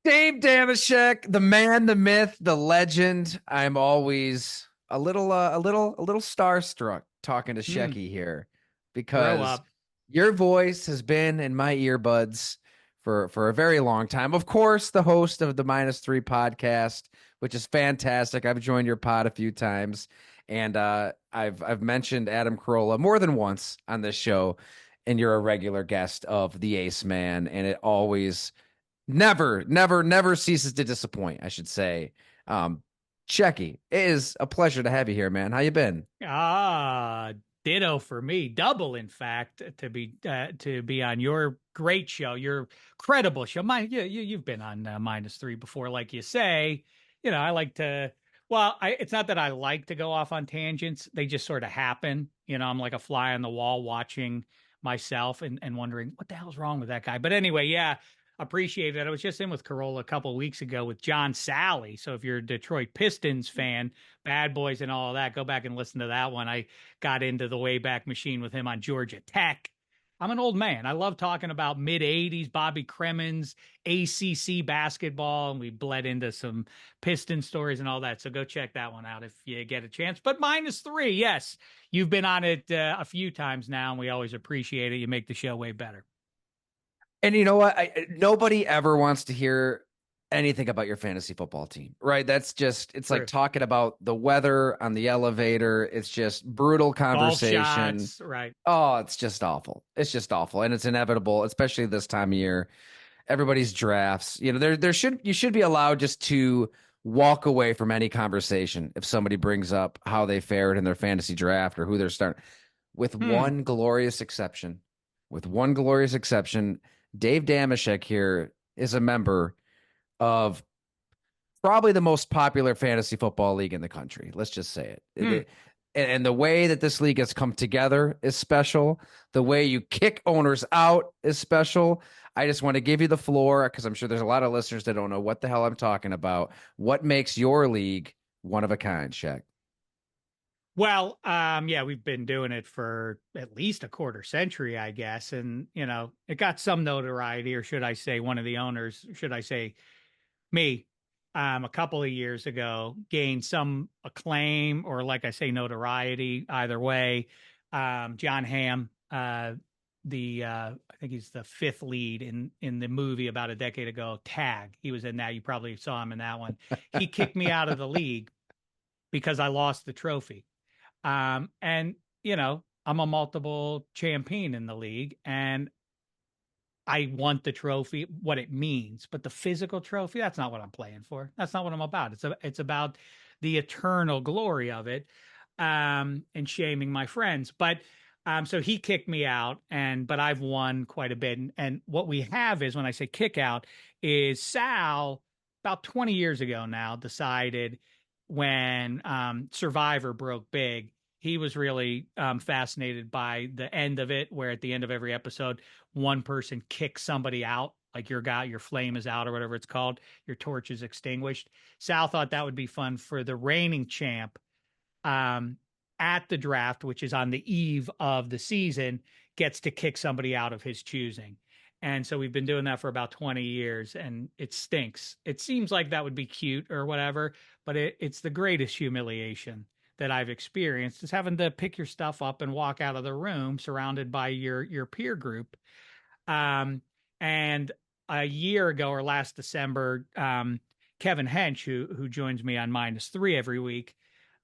Dave Damashek, the man, the myth, the legend. I'm always a little starstruck talking to Hmm. Shecky here Grow because up. your voice has been in my earbuds for a very long time. Of course, the host of the Minus Three podcast, which is fantastic. I've joined your pod a few times, and I've mentioned Adam Carolla more than once on this show, and you're a regular guest of the Ace Man, and it always never ceases to disappoint, I should say. Um, Checky, it is a pleasure to have you here, man. How you been? Ah, ditto for me. Double, in fact, to be on your great show, your credible show. You've been on Minus Three before, like you say. I like to. Well, it's not that I like to go off on tangents. They just sort of happen. I'm like a fly on the wall watching myself and wondering what the hell's wrong with that guy. But anyway, yeah, appreciate it. I was just in with Corolla a couple of weeks ago with John Sally. So if you're a Detroit Pistons fan, Bad Boys and all of that, go back and listen to that one. I got into the Wayback Machine with him on Georgia Tech. I'm an old man. I love talking about mid 80s Bobby Cremins, ACC basketball, and we bled into some Piston stories and all that. So go check that one out if you get a chance. But Minus Three, yes, you've been on it a few times now, and we always appreciate it. You make the show way better. And you know what? Nobody ever wants to hear anything about your fantasy football team, right? It's like True. talking about the weather on the elevator. It's just brutal Golf conversation. shots, right? Oh, it's just awful. It's just awful. And it's inevitable, especially this time of year. Everybody's drafts. You should be allowed just to walk away from any conversation if somebody brings up how they fared in their fantasy draft or who they're starting. With Hmm. one glorious exception. With one glorious exception, Dave Damashek here is a member of probably the most popular fantasy football league in the country. Let's just say it. Hmm. And the way that this league has come together is special. The way you kick owners out is special. I just want to give you the floor because I'm sure there's a lot of listeners that don't know what the hell I'm talking about. What makes your league one of a kind, Shaq? Well, yeah, we've been doing it for at least a quarter century, I guess. And, it got some notoriety, or should I say, one of the owners, should I say me, a couple of years ago, gained some acclaim, or like I say, notoriety, either way. John Hamm, I think he's the fifth lead in the movie about a decade ago, Tag. He was in that. You probably saw him in that one. He kicked me out of the league because I lost the trophy. And I'm a multiple champion in the league, and I want the trophy, what it means, but the physical trophy, that's not what I'm playing for. That's not what I'm about. It's about the eternal glory of it, and shaming my friends. But so he kicked me out, but I've won quite a bit. And what we have is, when I say kick out, is Sal about 20 years ago now decided, when Survivor broke big, he was really fascinated by the end of it, where at the end of every episode, one person kicks somebody out, like your flame is out, or whatever it's called, your torch is extinguished. Sal thought that would be fun for the reigning champ, um, at the draft, which is on the eve of the season, gets to kick somebody out of his choosing. And so we've been doing that for about 20 years, and it stinks. It seems like that would be cute or whatever, but it's the greatest humiliation that I've experienced, is having to pick your stuff up and walk out of the room surrounded by your peer group. Um, and a year ago, or last December, Kevin Hench, who joins me on Minus Three every week,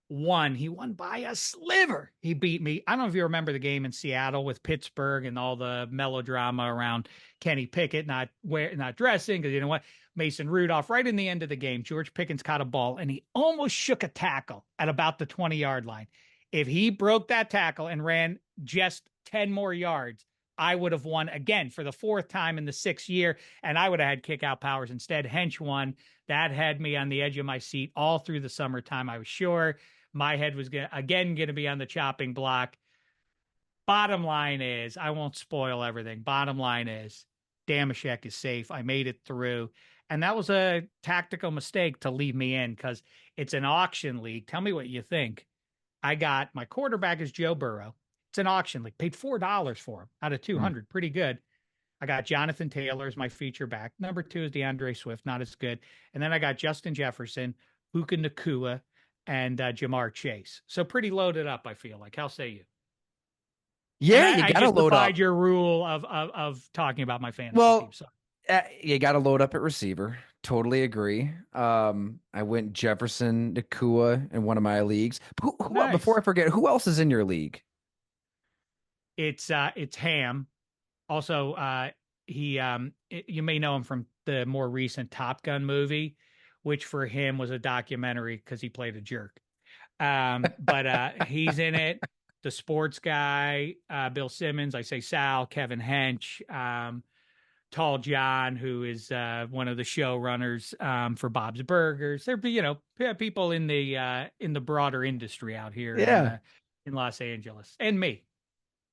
won. He won by a sliver. He beat me. I don't know if you remember the game in Seattle with Pittsburgh and all the melodrama around Kenny Pickett not dressing, because you know what, Mason Rudolph, right in the end of the game, George Pickens caught a ball and he almost shook a tackle at about the 20-yard line. If he broke that tackle and ran just 10 more yards, I would have won again for the fourth time in the 6th year, and I would have had kick out powers. Instead, Hench won. That had me on the edge of my seat all through the summertime. I was sure my head was going to be on the chopping block. Bottom line is, I won't spoil everything. Bottom line is, Damashek is safe. I made it through. And that was a tactical mistake to leave me in, because it's an auction league. Tell me what you think. I got, my quarterback is Joe Burrow. It's an auction league. Paid $4 for him out of Hmm. 200. Pretty good. I got Jonathan Taylor as my feature back. Number 2 is DeAndre Swift, not as good. And then I got Justin Jefferson, Puka Nakua, and Jamar Chase. So pretty loaded up, I feel like. How say you? And Yeah, you I got to just load defied up. your rule of talking about my fantasy team. Well, So you got to load up at receiver. Totally agree. I went Jefferson, Nakua in one of my leagues. Before nice. I forget, who else is in your league? It's Ham. Also, you may know him from the more recent Top Gun movie, which for him was a documentary because he played a jerk. But he's in it. The sports guy, Bill Simmons, I say Sal, Kevin Hench, Tall John, who is one of the showrunners for Bob's Burgers. There, people in the broader industry out here Yeah, in Los Angeles, and me.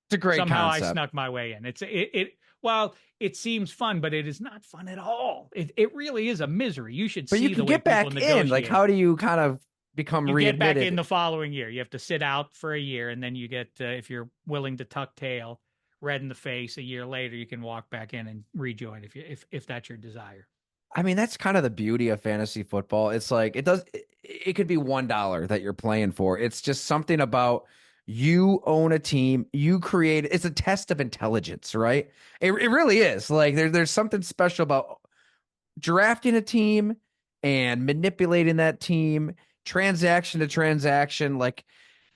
it's a great Somehow I concept. snuck my way in. Well, it seems fun, but it is not fun at all. It really is a misery. You should But you see can the way get people back in. Like, negotiate. how do you kind of become You get back in readmitted? the following year. You have to sit out for a year, and then you get, if you're willing to tuck tail, red in the face. A year later, you can walk back in and rejoin if that's your desire. I mean, that's kind of the beauty of fantasy football. It's like it could be $1 that you're playing for. It's just something about you own a team, you create it's a test of intelligence, right? It really is. Like there's something special about drafting a team and manipulating that team, transaction to transaction. Like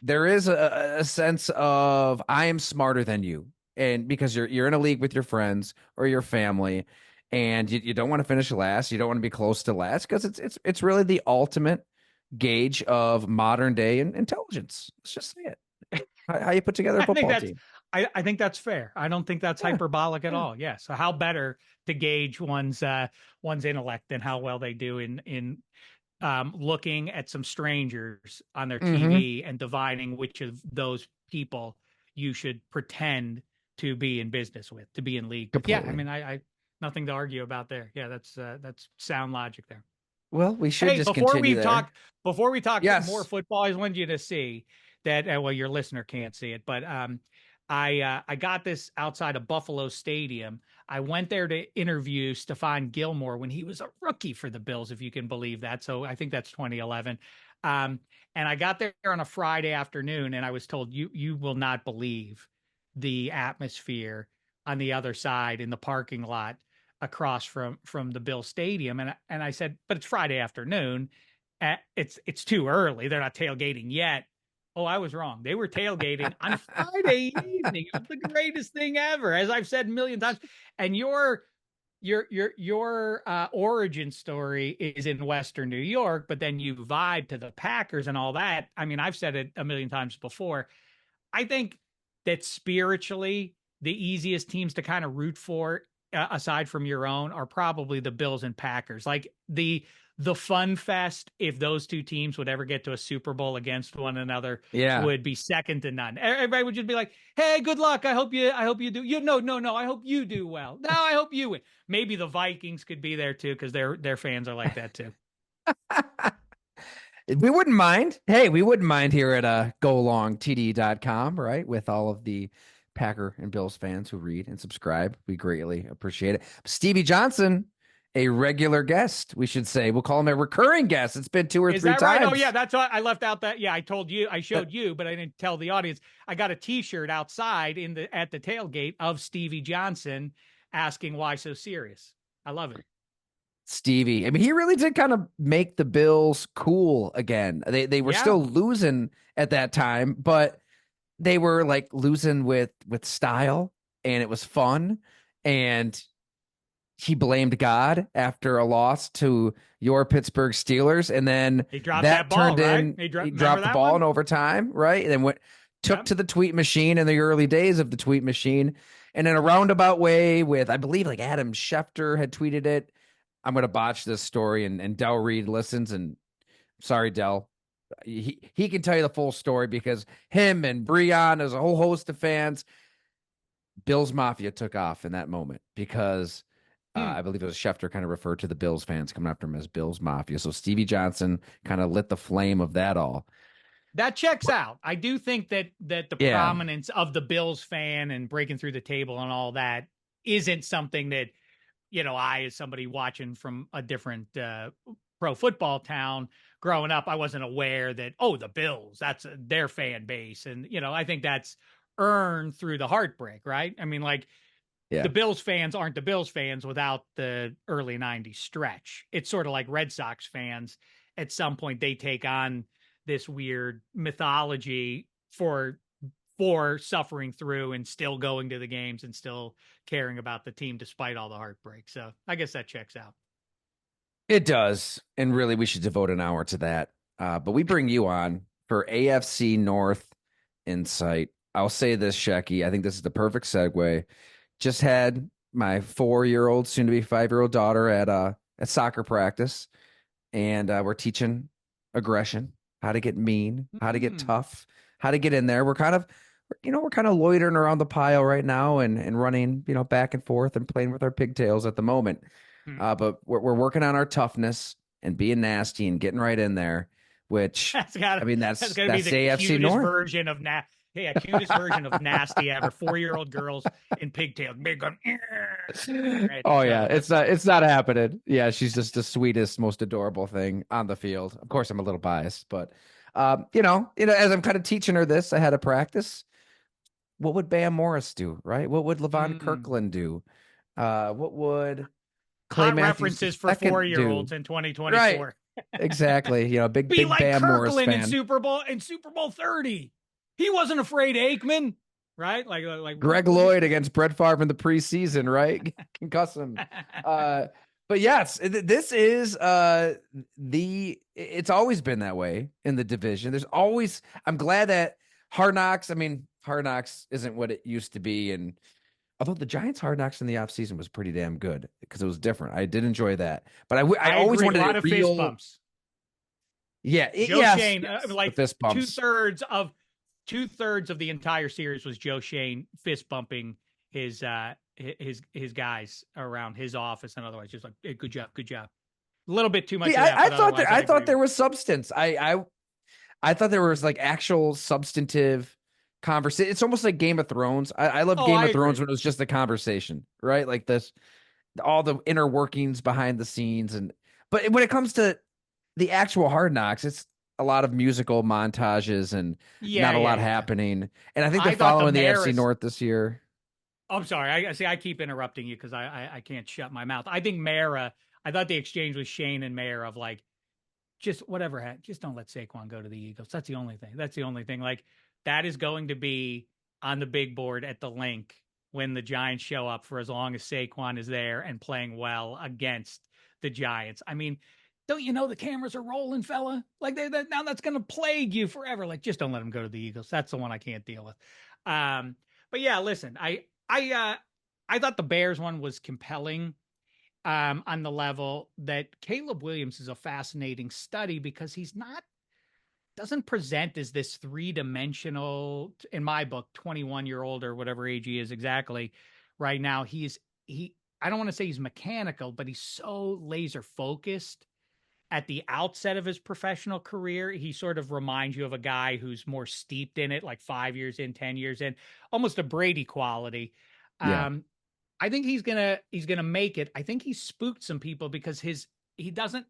there is a sense of I am smarter than you, and because you're in a league with your friends or your family, and you don't want to finish last, you don't want to be close to last because it's really the ultimate gauge of modern day intelligence. Let's just say it. How you put together a I think football that's team. I think that's fair. I don't think that's Yeah, hyperbolic at yeah. all. Yeah. So how better to gauge one's intellect than how well they do in looking at some strangers on their Mm-hmm. TV and dividing which of those people you should pretend to be in business with, to be in league with. Yeah, I Completely. mean, I nothing to argue about there. Yeah, that's sound logic there. Well, we should Hey, just continue there. before we talk more Yes. football, I just wanted you to see that. Well, your listener can't see it, but I got this outside of Buffalo Stadium. I went there to interview Stephon Gilmore when he was a rookie for the Bills, if you can believe that. So I think that's 2011. And I got there on a Friday afternoon, and I was told you will not believe the atmosphere on the other side in the parking lot across from the Bill Stadium. And I said, but it's Friday afternoon. It's too early. They're not tailgating yet. Oh, I was wrong. They were tailgating on Friday evening. It was the greatest thing ever, as I've said a million times. And your origin story is in Western New York, but then you vibe to the Packers and all that. I mean, I've said it a million times before. I think that spiritually, the easiest teams to kind of root for, aside from your own, are probably the Bills and Packers. Like the fun fest, if those two teams would ever get to a Super Bowl against one another, Yeah. would be second to none. Everybody would just be like, "Hey, good luck. I hope you do. No. I hope you do well. No, I hope you win." Maybe the Vikings could be there too because their fans are like that too. We wouldn't mind. Hey, we wouldn't mind here at golongtd.com, right? With all of the Packer and Bills fans who read and subscribe. We greatly appreciate it. Stevie Johnson, a regular guest, we should say. We'll call him a recurring guest. It's been two or Is three that right? Oh yeah, times. that's what I left out. That yeah, I told you, I showed you, but I didn't tell the audience. I got a T-shirt outside at the tailgate of Stevie Johnson asking why so serious. I love it. Stevie. I mean, he really did kind of make the Bills cool again. They were Yeah, still losing at that time, but they were like losing with style, and it was fun. And he blamed God after a loss to your Pittsburgh Steelers, and then he dropped that that ball, turned right? in. He Remember dropped the that ball one? in overtime, right? And then took Yep. to the tweet machine in the early days of the tweet machine, and in a roundabout way with I believe like Adam Schefter had tweeted it. I'm going to botch this story, and Del Reed listens, and sorry, Del. He can tell you the full story because him and Breon, there's a whole host of fans. Bills Mafia took off in that moment because Hmm. I believe it was Schefter kind of referred to the Bills fans coming after him as Bills Mafia. So Stevie Johnson kind of lit the flame of that all. That checks out. I do think that the Yeah. prominence of the Bills fan and breaking through the table and all that isn't something that, I, as somebody watching from a different pro football town growing up, I wasn't aware that, oh, the Bills, that's their fan base. And, I think that's earned through the heartbreak, right? I mean, like, Yeah. the Bills fans aren't the Bills fans without the early 90s stretch. It's sort of like Red Sox fans. At some point, they take on this weird mythology for suffering through and still going to the games and still caring about the team despite all the heartbreak. So I guess that checks out. It does. And really, we should devote an hour to that. But we bring you on for AFC North insight. I'll say this, Shecky. I think this is the perfect segue. Just had my 4-year-old, soon to be 5-year-old daughter at soccer practice, and we're teaching aggression, how to get mean, how to get tough, how to get in there. We're kind of loitering around the pile right now and running, back and forth and playing with our pigtails at the moment. But we're working on our toughness and being nasty and getting right in there, which That's got I mean, that's got to be the AFC cutest North. version of cutest version of nasty ever. 4-year-old girls in pigtails, big gun. Right, Oh so yeah, it's not happening. Yeah, she's just the sweetest, most adorable thing on the field. Of course, I'm a little biased, but as I'm kind of teaching her this ahead of practice, what would Bam Morris do, right? What would Levon Kirkland do? What would Clay hot Matthews references for II 4-year-olds do? in 2024. Right. Exactly. Big Be like Bam Morris Kirkland in fan. Super Bowl 30. He wasn't afraid of Aikman, right? Like Greg Lloyd against Brett Favre in the preseason, right? Concuss him. But yes, this is it's always been that way in the division. I'm glad that Hard Knocks isn't what it used to be. And although the Giants Hard Knocks in the offseason was pretty damn good because it was different. I did enjoy that. But I always agree. wanted a lot a of real fist bumps. Yeah. Joe Shane, like the fist bumps. two-thirds of the entire series was Joe Shane fist bumping his guys around his office and otherwise just like, hey, good job. A little bit too much. See, of that, I thought there was substance. I thought there was like actual substantive conversation. It's almost like Game of Thrones. I love Game of Thrones when it was just a conversation, right? Like this, all the inner workings behind the scenes. But when it comes to the actual Hard Knocks, it's a lot of musical montages and not a lot happening. And I think they're following the AFC North this year. I'm sorry. I keep interrupting you because I can't shut my mouth. I think I thought the exchange with Shane and Mara of like, just whatever, just don't let Saquon go to the Eagles. That's the only thing. Like, that is going to be on the big board at the link when the Giants show up for as long as Saquon is there and playing well against the Giants. I mean, don't you know the cameras are rolling, fella? Like, now that's going to plague you forever. Like, just don't let him go to the Eagles. That's the one I can't deal with. But yeah, listen, I thought the Bears one was compelling on the level that Caleb Williams is a fascinating study because doesn't present as this 3-dimensional, in my book, 21-year-old or whatever age he is exactly right now. I don't want to say he's mechanical, but he's so laser focused at the outset of his professional career. He sort of reminds you of a guy who's more steeped in it, like 5 years in, 10 years in, almost a Brady quality. Yeah. I think he's gonna make it. I think he spooked some people because he doesn't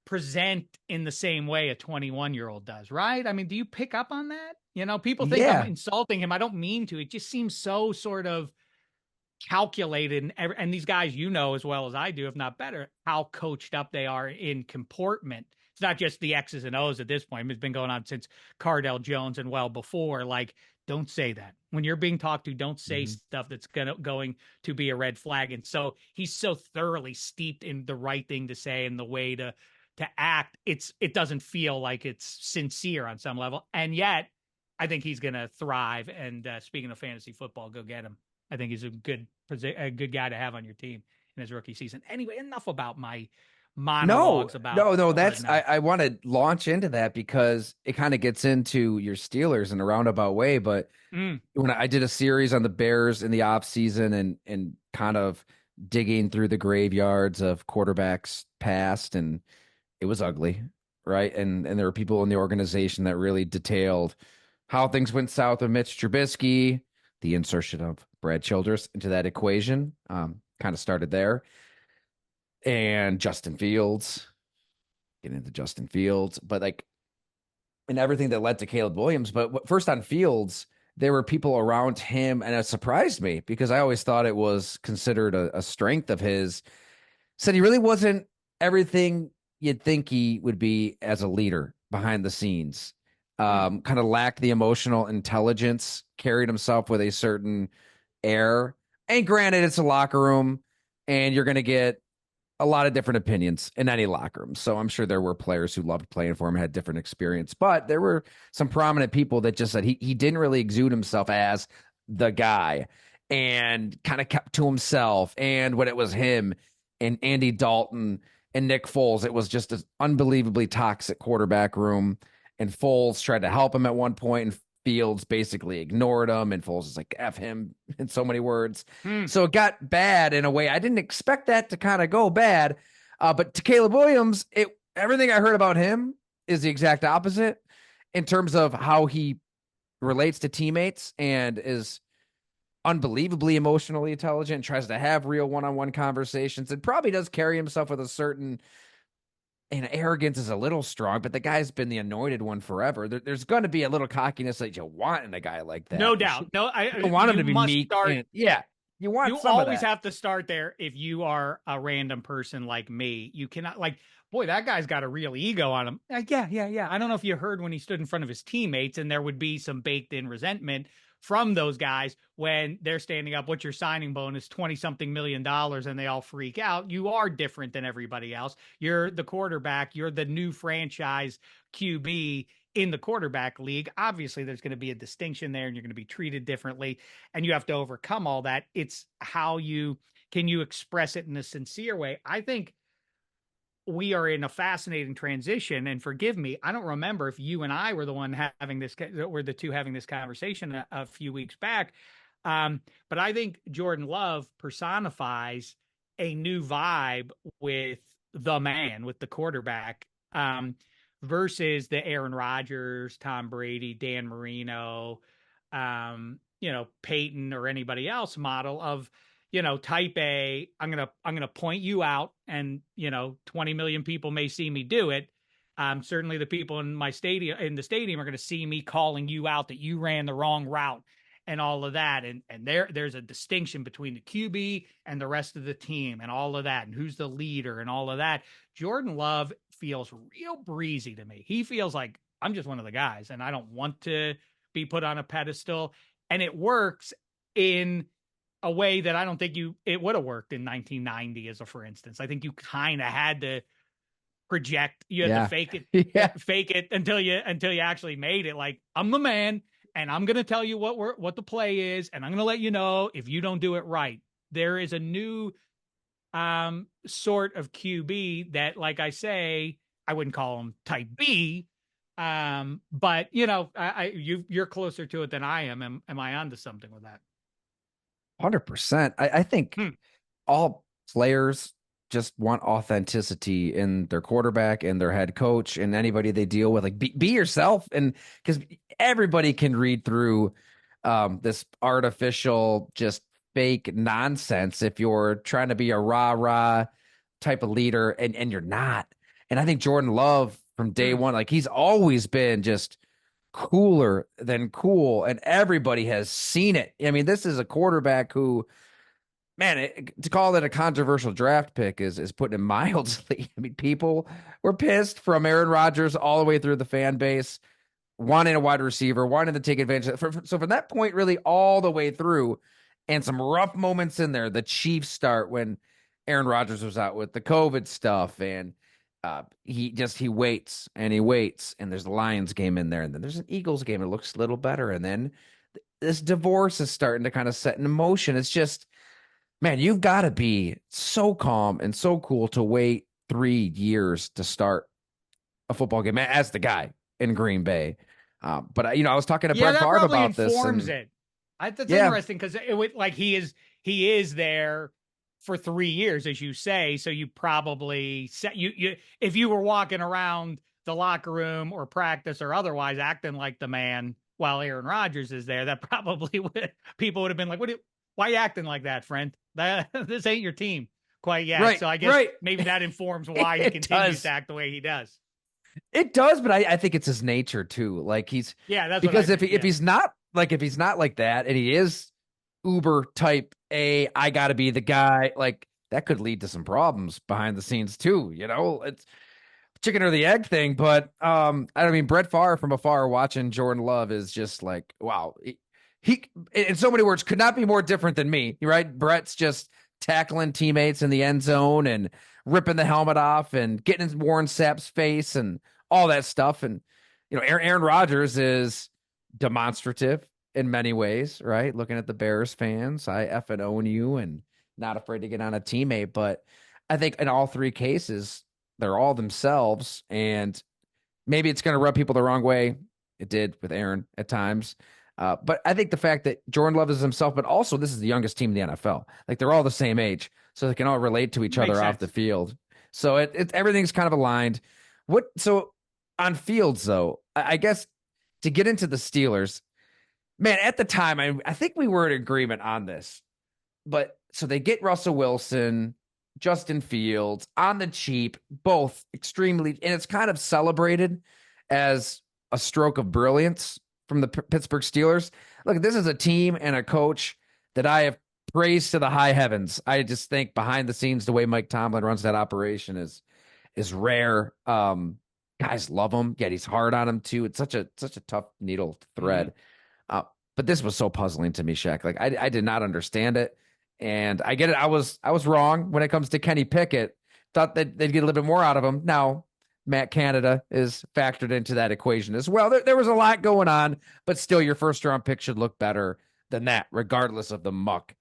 present in the same way a 21-year-old does, right? I mean, do you pick up on that? People think I'm insulting him. I don't mean to. It just seems so sort of calculated, and these guys, as well as I do, if not better, how coached up they are in comportment. It's not just the X's and O's at this point. It's been going on since Cardell Jones and well before. Like, don't say that when you're being talked to. Don't say stuff that's going to be a red flag. And so he's so thoroughly steeped in the right thing to say and the way to act. It doesn't feel like it's sincere on some level, and yet I think he's going to thrive. And speaking of fantasy football, go get him. I think he's a good guy to have on your team in his rookie season. Anyway, enough about my monologues about. No. That's I want to launch into that because it kind of gets into your Steelers in a roundabout way. But when I did a series on the Bears in the off season and kind of digging through the graveyards of quarterbacks past, and it was ugly, right? And there were people in the organization that really detailed how things went south with Mitch Trubisky, the insertion of Brad Childress into that equation. Kind of started there. And Justin Fields, getting into Justin Fields, but like, and everything that led to Caleb Williams. But first on Fields, there were people around him, and it surprised me because I always thought it was considered a strength of his. Said he really wasn't everything you'd think he would be as a leader behind the scenes. Kind of lacked the emotional intelligence, carried himself with a certain air. And granted, it's a locker room, and you're going to get a lot of different opinions in any locker room. So I'm sure there were players who loved playing for him, had different experience, but there were some prominent people that just said he didn't really exude himself as the guy and kind of kept to himself. And when it was him and Andy Dalton and Nick Foles, it was just an unbelievably toxic quarterback room. And Foles tried to help him at one point, and Fields basically ignored him, and Foles is like, F him in so many words. So it got bad in a way. I didn't expect that to kind of go bad. But to Caleb Williams, everything I heard about him is the exact opposite in terms of how he relates to teammates and is unbelievably emotionally intelligent, tries to have real one-on-one conversations, and probably does carry himself with a certain, and arrogance is a little strong, but the guy's been the anointed one forever. There's going to be a little cockiness that you want in a guy like that. No doubt. You want him to be meek. You want you some always of that. have to start there. If you are a random person like me, you cannot, like, boy, that guy's got a real ego on him. Yeah. I don't know if you heard when he stood in front of his teammates, and there would be some baked in resentment from those guys when they're standing up. What's your signing bonus? 20 something $million. And they all freak out. You are different than everybody else. You're the quarterback. You're the new franchise QB in the quarterback league. Obviously there's going to be a distinction there, and you're going to be treated differently, and you have to overcome all that. It's how you express it in a sincere way. I think we are in a fascinating transition, and forgive me, I don't remember if you and I were the two having this conversation a few weeks back. But I think Jordan Love personifies a new vibe with the man, with the quarterback, versus the Aaron Rodgers, Tom Brady, Dan Marino, Peyton or anybody else model of, type A, I'm going to point you out, and, 20 million people may see me do it. Certainly the people in the stadium are going to see me calling you out that you ran the wrong route and all of that. And there's a distinction between the QB and the rest of the team and all of that, and who's the leader and all of that. Jordan Love feels real breezy to me. He feels like, I'm just one of the guys, and I don't want to be put on a pedestal. And it works in a way that I don't think it would have worked in 1990 for instance. I think you kind of had to project, you had to fake it, fake it until you actually made it. Like, I'm the man, and I'm going to tell you what the play is, and I'm going to let you know if you don't do it right. There is a new sort of QB that, like I say, I wouldn't call him type B, but you're closer to it than I am. Am I onto something with that? 100%. I think all players just want authenticity in their quarterback and their head coach and anybody they deal with. Like, be yourself, and because everybody can read through this artificial, just fake nonsense if you're trying to be a rah-rah type of leader, and you're not. And I think Jordan Love from day one, like, he's always been just cooler than cool, and everybody has seen it. I mean, this is a quarterback who, man, to call it a controversial draft pick is putting it mildly. I mean, people were pissed from Aaron Rodgers all the way through the fan base, wanting a wide receiver, wanting to take advantage of it. So from that point, really all the way through, and some rough moments in there. The Chiefs start when Aaron Rodgers was out with the COVID stuff, and he waits and he waits, and there's the Lions game in there, and then there's an Eagles game. It looks a little better, and then this divorce is starting to kind of set in motion. It's just, man, you've got to be so calm and so cool to wait 3 years to start a football game as the guy in Green Bay. But I was talking to Brett Favre about this. That's interesting, because it would, like, he is there for 3 years, as you say. So you probably if you were walking around the locker room or practice or otherwise acting like the man, while Aaron Rodgers is there, that probably people would have been like, why are you acting like that, friend? This ain't your team quite yet. Right, So I guess right. maybe that informs why he It continues to does. act the way he does. It does, but I think it's his nature too. Like Yeah, that's what I because meant. if Yeah. he's not like that and he is Uber type A, I got to be the guy. Like that could lead to some problems behind the scenes too. It's chicken or the egg thing. But I mean, Brett Favre from afar watching Jordan Love is just like, wow. He in so many words could not be more different than me. Right? Brett's just tackling teammates in the end zone and ripping the helmet off and getting in Warren Sapp's face and all that stuff. And Aaron Rodgers is demonstrative in many ways, right? Looking at the Bears fans, I effing own you and not afraid to get on a teammate. But I think in all three cases, they're all themselves. And maybe it's going to rub people the wrong way. It did with Aaron at times. But I think the fact that Jordan Love is himself, but also this is the youngest team in the NFL. Like they're all the same age, so they can all relate to each Makes other off the sense. field. So everything's kind of aligned. So on fields though, I guess to get into the Steelers, man, at the time I think we were in agreement on this. But so they get Russell Wilson, Justin Fields on the cheap, both extremely, and it's kind of celebrated as a stroke of brilliance from the Pittsburgh Steelers. Look, this is a team and a coach that I have praised to the high heavens. I just think behind the scenes, the way Mike Tomlin runs that operation is rare. Guys love him, yet he's hard on him too. It's such a tough needle to thread. Mm-hmm. But this was so puzzling to me, Shaq. Like I did not understand it. And I get it. I was wrong when it comes to Kenny Pickett. Thought that they'd get a little bit more out of him. Now, Matt Canada is factored into that equation as well. There was a lot going on, but still, your first round pick should look better than that, regardless of the muck.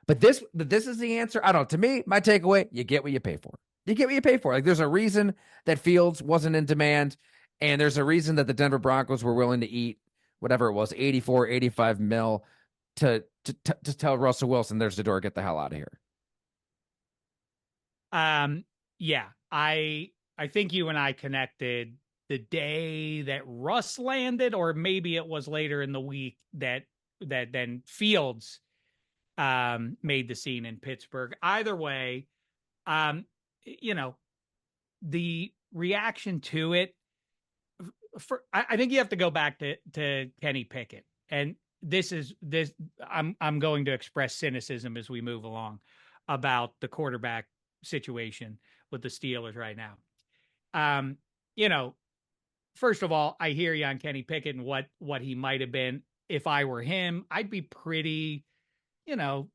But this is the answer. I don't know. To me, my takeaway: you get what you pay for. You get what you pay for. Like there's a reason that Fields wasn't in demand, and there's a reason that the Denver Broncos were willing to eat whatever it was, 84, 85 mil to tell Russell Wilson, there's the door, get the hell out of here. Yeah, I think you and I connected the day that Russ landed, or maybe it was later in the week that then Fields made the scene in Pittsburgh. Either way, you know, the reaction to it, I think you have to go back to Kenny Pickett. And this I'm going to express cynicism as we move along about the quarterback situation with the Steelers right now. You know, first of all, I hear you on Kenny Pickett and what he might have been. If I were him, I'd be pretty, you know,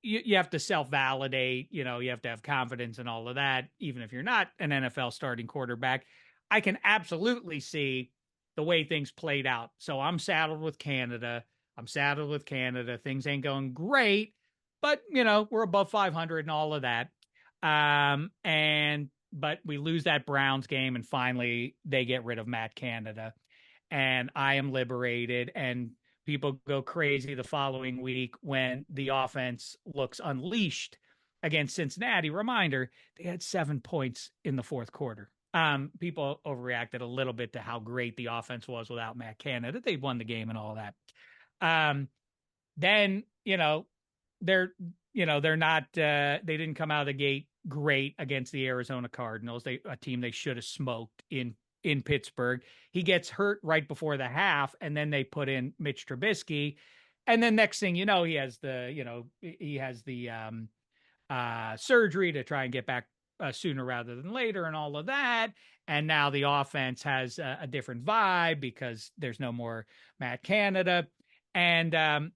you have to self-validate, you have to have confidence and all of that, even if you're not an NFL starting quarterback. I can absolutely see the way things played out. So I'm saddled with Canada. Things ain't going great, but we're above 500 and all of that. But we lose that Browns game, and finally they get rid of Matt Canada, and I am liberated. And people go crazy the following week when the offense looks unleashed against Cincinnati. Reminder, they had 7 points in the fourth quarter. People overreacted a little bit to how great the offense was without Matt Canada. They won the game and all that. Then, they're not, they didn't come out of the gate great against the Arizona Cardinals. A team they should have smoked in Pittsburgh. He gets hurt right before the half, and then they put in Mitch Trubisky. And then next thing you know, he has the surgery to try and get back sooner rather than later and all of that. And now the offense has a different vibe because there's no more Matt Canada. And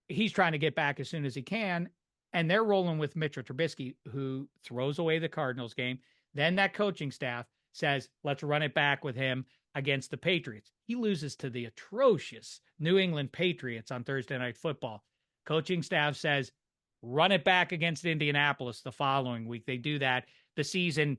he's trying to get back as soon as he can. And they're rolling with Mitchell Trubisky, who throws away the Cardinals game. Then that coaching staff says, let's run it back with him against the Patriots. He loses to the atrocious New England Patriots on Thursday Night Football. Coaching staff says, run it back against Indianapolis the following week. They do that. The season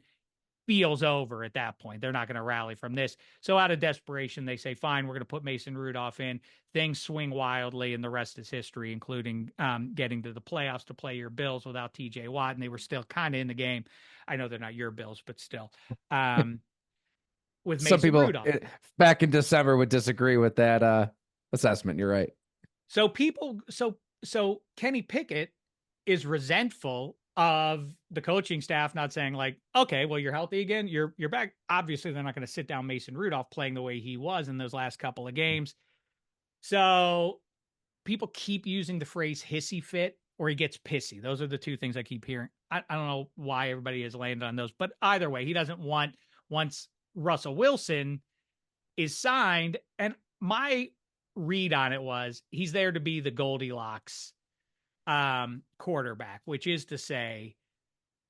feels over at that point. They're not going to rally from this. So out of desperation, they say, fine, we're going to put Mason Rudolph in. Things swing wildly, and the rest is history, including getting to the playoffs to play your Bills without TJ Watt. And they were still kind of in the game. I know they're not your Bills, but still. with Some Mason people Rudolph. back in December would disagree with that assessment. You're right. So people, so Kenny Pickett is resentful of the coaching staff not saying like, okay, well, you're healthy again, you're back. Obviously, they're not going to sit down Mason Rudolph playing the way he was in those last couple of games. So people keep using the phrase hissy fit or he gets pissy. Those are the two things I keep hearing. I don't know why everybody has landed on those, but either way, he doesn't want once Russell Wilson is signed. And my read on it was he's there to be the Goldilocks quarterback, which is to say,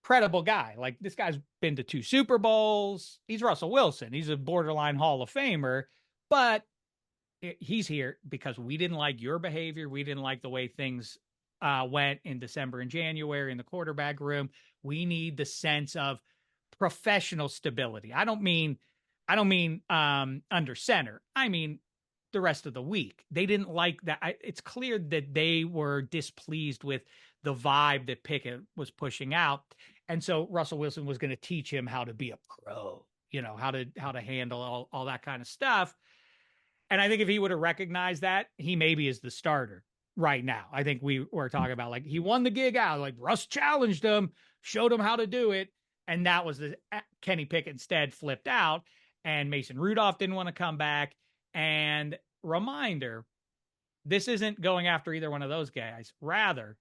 credible guy. Like this guy's been to 2 Super Bowls. He's Russell Wilson. He's a borderline Hall of Famer, but he's here because we didn't like your behavior. We didn't like the way things went in December and January in the quarterback room. We need the sense of professional stability. I don't mean under center. I mean the rest of the week. They didn't like that. It's clear that they were displeased with the vibe that Pickett was pushing out. And so Russell Wilson was going to teach him how to be a pro, how to handle all that kind of stuff. And I think if he would have recognized that, he maybe is the starter right now. I think we were talking about like he won the gig out, like Russ challenged him, showed him how to do it. And that was the Kenny Pickett instead flipped out, and Mason Rudolph didn't want to come back. And reminder, this isn't going after either one of those guys. Rather,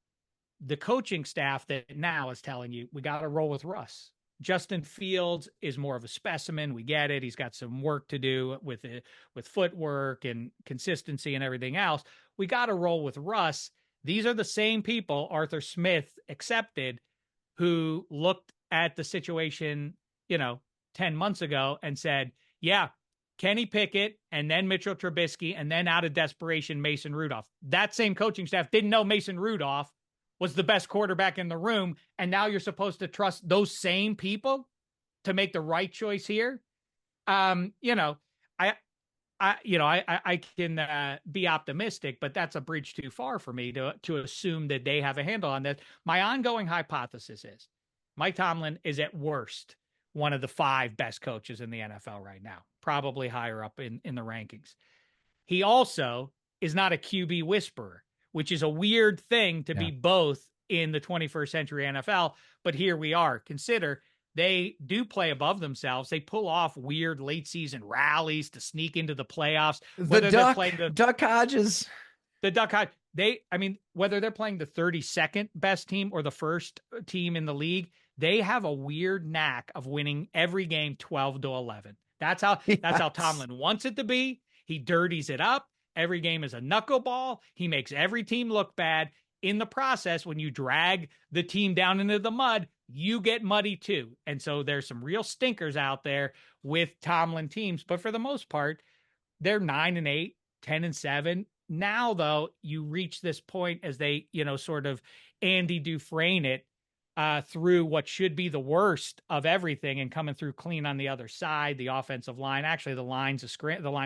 the coaching staff that now is telling you, we got to roll with Russ. Justin Fields is more of a specimen. We get it. He's got some work to do with footwork and consistency and everything else. We got to roll with Russ. These are the same people, Arthur Smith accepted, who looked at the situation, 10 months ago and said, yeah, Kenny Pickett and then Mitchell Trubisky and then out of desperation, Mason Rudolph. That same coaching staff didn't know Mason Rudolph was the best quarterback in the room. And now you're supposed to trust those same people to make the right choice here. I can be optimistic, but that's a bridge too far for me to assume that they have a handle on this. My ongoing hypothesis is Mike Tomlin is at worst one of the 5 best coaches in the NFL right now, probably higher up in the rankings. He also is not a QB whisperer, which is a weird thing to be both in the 21st century NFL. But here we are. Consider they do play above themselves. They pull off weird late season rallies to sneak into the playoffs. The Duck Hodges. The Duck Hodges. Whether they're playing the 32nd best team or the first team in the league, they have a weird knack of winning every game 12-11. That's how Tomlin wants it to be. He dirties it up. Every game is a knuckleball. He makes every team look bad. In the process, when you drag the team down into the mud, you get muddy too. And so there's some real stinkers out there with Tomlin teams. But for the most part, they're 9-8, 10-7. Now, though, you reach this point as they, sort of Andy Dufresne it through what should be the worst of everything and coming through clean on the other side. The offensive line, actually, the line of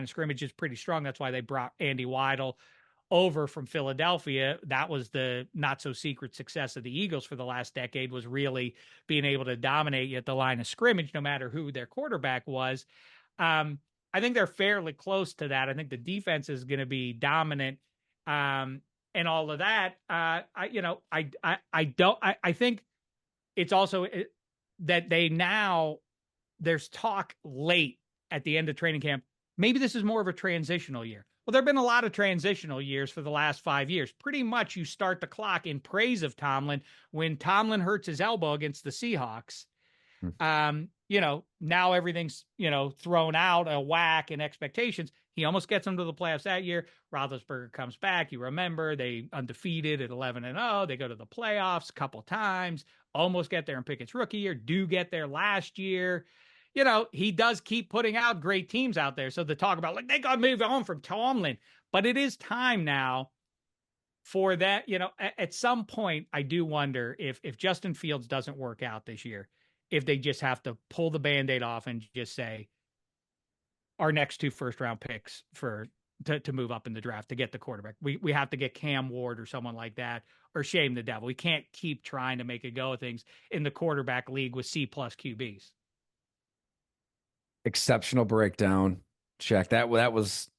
scrimmage is pretty strong. That's why they brought Andy Weidel over from Philadelphia. That was the not so secret success of the Eagles for the last decade, was really being able to dominate at the line of scrimmage, no matter who their quarterback was. I think they're fairly close to that. I think the defense is going to be dominant, and all of that. I think it's also that there's talk late at the end of training camp. Maybe this is more of a transitional year. Well, there have been a lot of transitional years for the last 5 years. Pretty much you start the clock in praise of Tomlin when Tomlin hurts his elbow against the Seahawks. Now everything's, thrown out a whack and expectations. He almost gets them to the playoffs that year. Roethlisberger comes back. You remember they undefeated at 11-0. They go to the playoffs a couple times, almost get there in Pickett's rookie year, do get there last year. He does keep putting out great teams out there. So the talk about they got to move on from Tomlin, but it is time now for that. At some point, I do wonder if Justin Fields doesn't work out this year, if they just have to pull the Band-Aid off and just say our next 2 first-round picks to move up in the draft to get the quarterback. We have to get Cam Ward or someone like that, or shame the devil. We can't keep trying to make a go of things in the quarterback league with C+ QBs. Exceptional breakdown. Check that was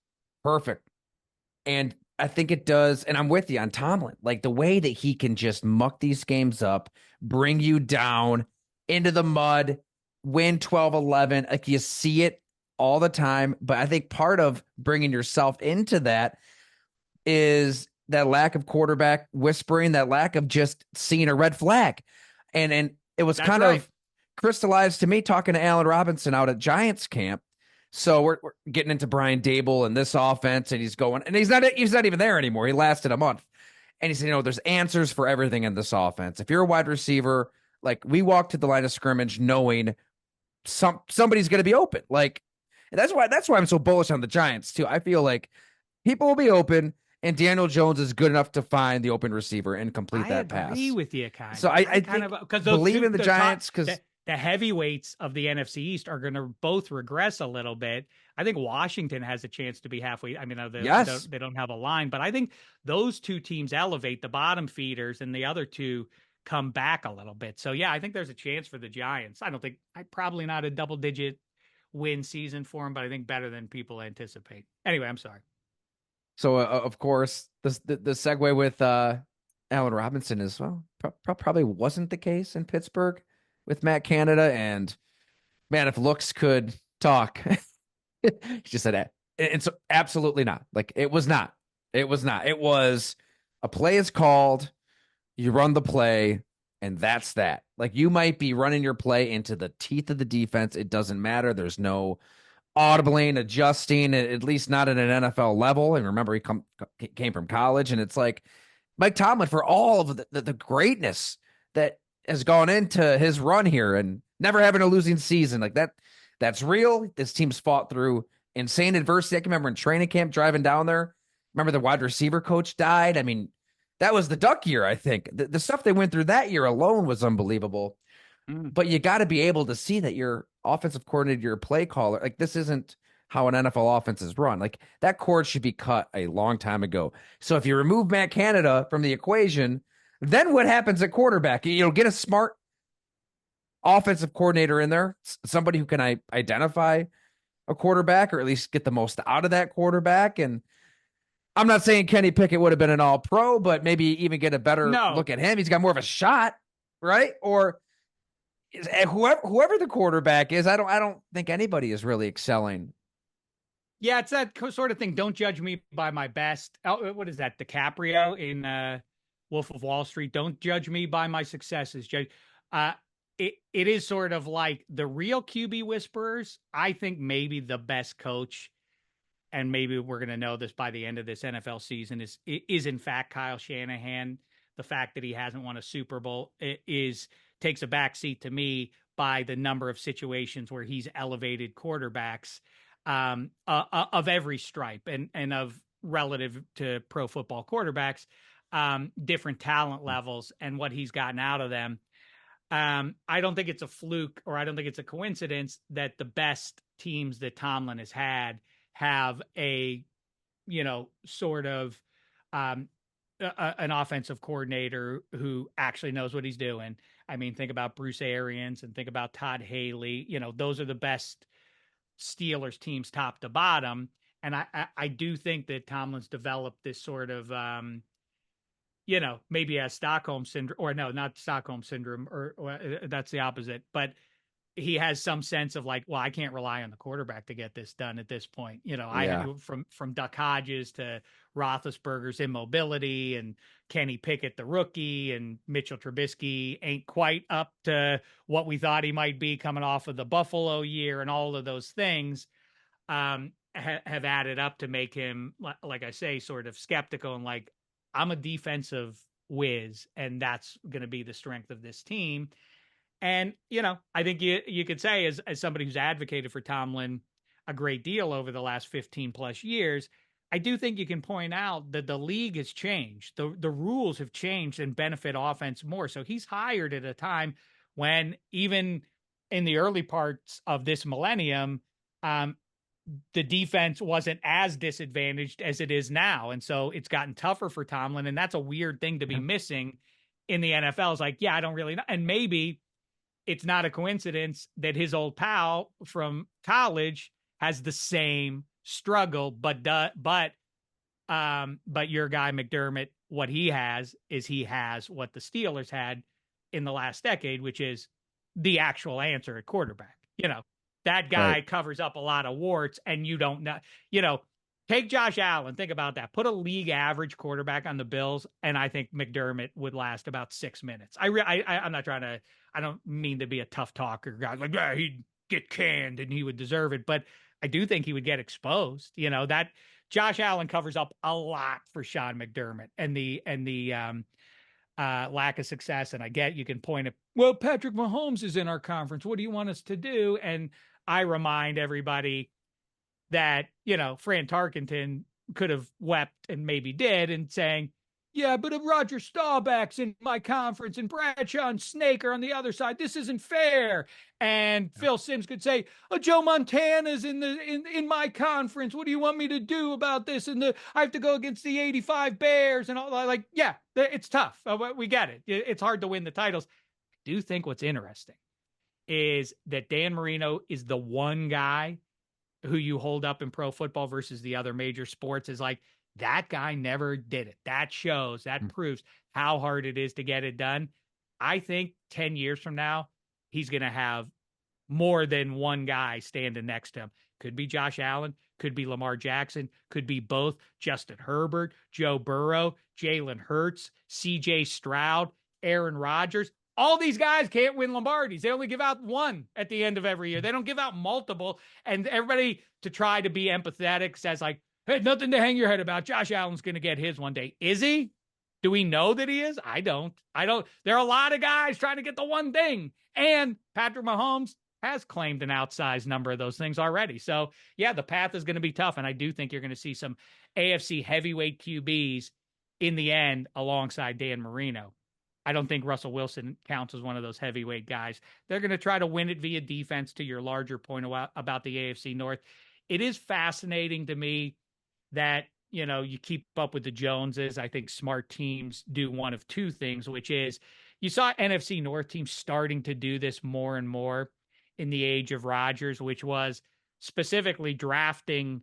perfect. And I think it does. And I'm with you on Tomlin. Like the way that he can just muck these games up, bring you down into the mud, win 12-11. Like you see it all the time. But I think part of bringing yourself into that is that lack of quarterback whispering, that lack of just seeing a red flag. And it was That's kind right. of crystallized to me talking to Allen Robinson out at Giants camp. So we're getting into Brian Dable and this offense, and he's going, and he's not even there anymore. He lasted a month, and he said, there's answers for everything in this offense. If you're a wide receiver, like we walk to the line of scrimmage knowing somebody's going to be open. Like and that's why I'm so bullish on the Giants too. I feel like people will be open, and Daniel Jones is good enough to find the open receiver and complete I that agree pass. with you, kind So of. I I kind think of because those believe two, in the the top, Giants because the heavyweights of the NFC East are going to both regress a little bit. I think Washington has a chance to be halfway. I mean, yes. they don't have a line, but I think those two teams elevate the bottom feeders, and the other two come back a little bit. So yeah, I think there's a chance for the Giants. I don't think I probably not a double digit win season for them, but I think better than people anticipate. Anyway, I'm sorry. So of course the segue with Allen Robinson as well probably wasn't the case in Pittsburgh with Matt Canada, and man, if looks could talk, he just said that. And so absolutely not. Like it was not. It was not. It was a play is called, you run the play, and that's that. Like you might be running your play into the teeth of the defense. It doesn't matter. There's no audibling, adjusting, at least not at an NFL level. And remember, came from college, and it's like Mike Tomlin for all of the greatness that has gone into his run here and never having a losing season like that. That's real. This team's fought through insane adversity. I can remember in training camp driving down there. Remember the wide receiver coach died. I mean, that was the Duck year. I think the stuff they went through that year alone was unbelievable. Mm. But you got to be able to see that your offensive coordinator, your play caller, like this isn't how an NFL offense is run. Like that cord should be cut a long time ago. So if you remove Matt Canada from the equation, then what happens at quarterback? Get a smart offensive coordinator in there, somebody who can identify a quarterback or at least get the most out of that quarterback. And I'm not saying Kenny Pickett would have been an all pro, but maybe even get a better No, look at him. He's got more of a shot, right? Or whoever the quarterback is, I don't think anybody is really excelling. yeah, it's that sort of thing. Don't judge me by my best. Oh, what is that? DiCaprio in Wolf of Wall Street. Don't judge me by my successes. Judge. Uh, it is sort of like the real QB whisperers. I think maybe the best coach, and maybe we're going to know this by the end of this NFL season, is in fact Kyle Shanahan. The fact that he hasn't won a Super Bowl takes a backseat to me by the number of situations where he's elevated quarterbacks of every stripe and of relative to pro football quarterbacks, different talent levels and what he's gotten out of them. I don't think it's a fluke, or I don't think it's a coincidence that the best teams that Tomlin has had have a, sort of an offensive coordinator who actually knows what he's doing. I mean, think about Bruce Arians and think about Todd Haley. Those are the best Steelers teams top to bottom. And I do think that Tomlin's developed this sort of, maybe as Stockholm syndrome, or no, not Stockholm syndrome, or that's the opposite, but he has some sense of like, well, I can't rely on the quarterback to get this done at this point. Yeah. From Duck Hodges to Roethlisberger's immobility and Kenny Pickett, the rookie, and Mitchell Trubisky ain't quite up to what we thought he might be coming off of the Buffalo year, and all of those things have added up to make him, like I say, sort of skeptical and like, I'm a defensive whiz, and that's going to be the strength of this team. And, I think you could say, as somebody who's advocated for Tomlin a great deal over the last 15 plus years, I do think you can point out that the league has changed. The rules have changed and benefit offense more. So he's hired at a time when, even in the early parts of this millennium, the defense wasn't as disadvantaged as it is now. And so it's gotten tougher for Tomlin. And that's a weird thing to be missing in the NFL. Is like, yeah, I don't really know. And maybe it's not a coincidence that his old pal from college has the same struggle, but your guy McDermott, what he has what the Steelers had in the last decade, which is the actual answer at quarterback. That guy Right. covers up a lot of warts, and you don't know, take Josh Allen. Think about that. Put a league average quarterback on the Bills, and I think McDermott would last about 6 minutes. I'm not trying to, I don't mean to be a tough talker guy. Like, yeah, he'd get canned and he would deserve it. But I do think he would get exposed. That Josh Allen covers up a lot for Sean McDermott and the lack of success. And I get, you can point at, well, Patrick Mahomes is in our conference. What do you want us to do? And I remind everybody that, Fran Tarkenton could have wept, and maybe did, and saying, yeah, but if Roger Staubach's in my conference and Bradshaw and Snake are on the other side, this isn't fair. And Phil Simms could say, oh, Joe Montana's in my conference. What do you want me to do about this? And I have to go against the 85 Bears and all. Like, yeah, it's tough. We get it. It's hard to win the titles. I do think what's interesting is that Dan Marino is the one guy who you hold up in pro football versus the other major sports is like, that guy never did it. That shows, that proves how hard it is to get it done. I think 10 years from now, he's going to have more than one guy standing next to him. Could be Josh Allen, could be Lamar Jackson, could be both Justin Herbert, Joe Burrow, Jalen Hurts, CJ Stroud, Aaron Rodgers. All these guys can't win Lombardis. They only give out one at the end of every year. They don't give out multiple. And everybody, to try to be empathetic, says like, hey, nothing to hang your head about. Josh Allen's going to get his one day. Is he? Do we know that he is? I don't. There are a lot of guys trying to get the one thing. And Patrick Mahomes has claimed an outsized number of those things already. So, yeah, the path is going to be tough. And I do think you're going to see some AFC heavyweight QBs in the end alongside Dan Marino. I don't think Russell Wilson counts as one of those heavyweight guys. They're going to try to win it via defense, to your larger point about the AFC North. It is fascinating to me that, you keep up with the Joneses. I think smart teams do one of two things, which is you saw NFC North teams starting to do this more and more in the age of Rodgers, which was specifically drafting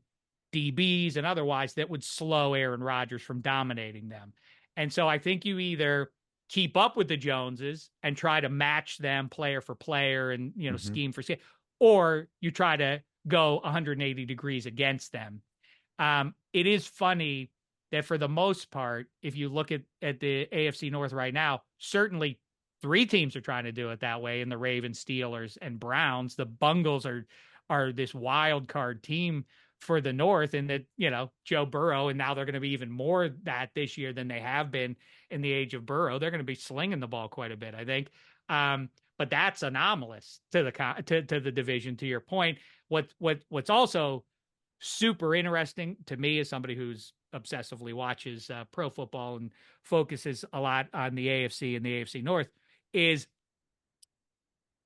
DBs and otherwise that would slow Aaron Rodgers from dominating them. And so I think you either keep up with the Joneses and try to match them player for player and, scheme for scheme, or you try to go 180 degrees against them. It is funny that for the most part, if you look at the AFC North right now, certainly 3 teams are trying to do it that way, in the Ravens, Steelers, and Browns. The Bungles are this wild card team for the North, and that, Joe Burrow, and now they're going to be even more that this year than they have been in the age of Burrow. They're going to be slinging the ball quite a bit, I think. But that's anomalous to the division, to your point. What's also super interesting to me, as somebody who's obsessively watches pro football and focuses a lot on the AFC and the AFC North, is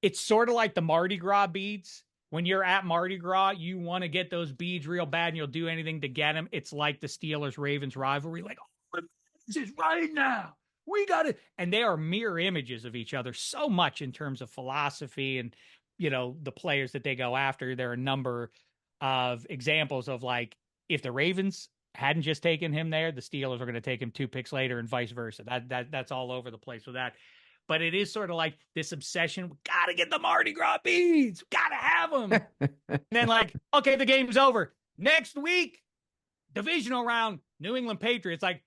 it's sort of like the Mardi Gras beads. When you're at Mardi Gras, you want to get those beads real bad and you'll do anything to get them. It's like the Steelers-Ravens rivalry. Like, oh, this is right now. We got it. And they are mirror images of each other so much in terms of philosophy and, the players that they go after. There are a number of examples of, like, if the Ravens hadn't just taken him there, the Steelers are going to take him 2 picks later and vice versa. That's all over the place with that. But it is sort of like this obsession. We got to get the Mardi Gras beads. Got to have them. And then, like, okay, the game's over. Next week, divisional round, New England Patriots. Like,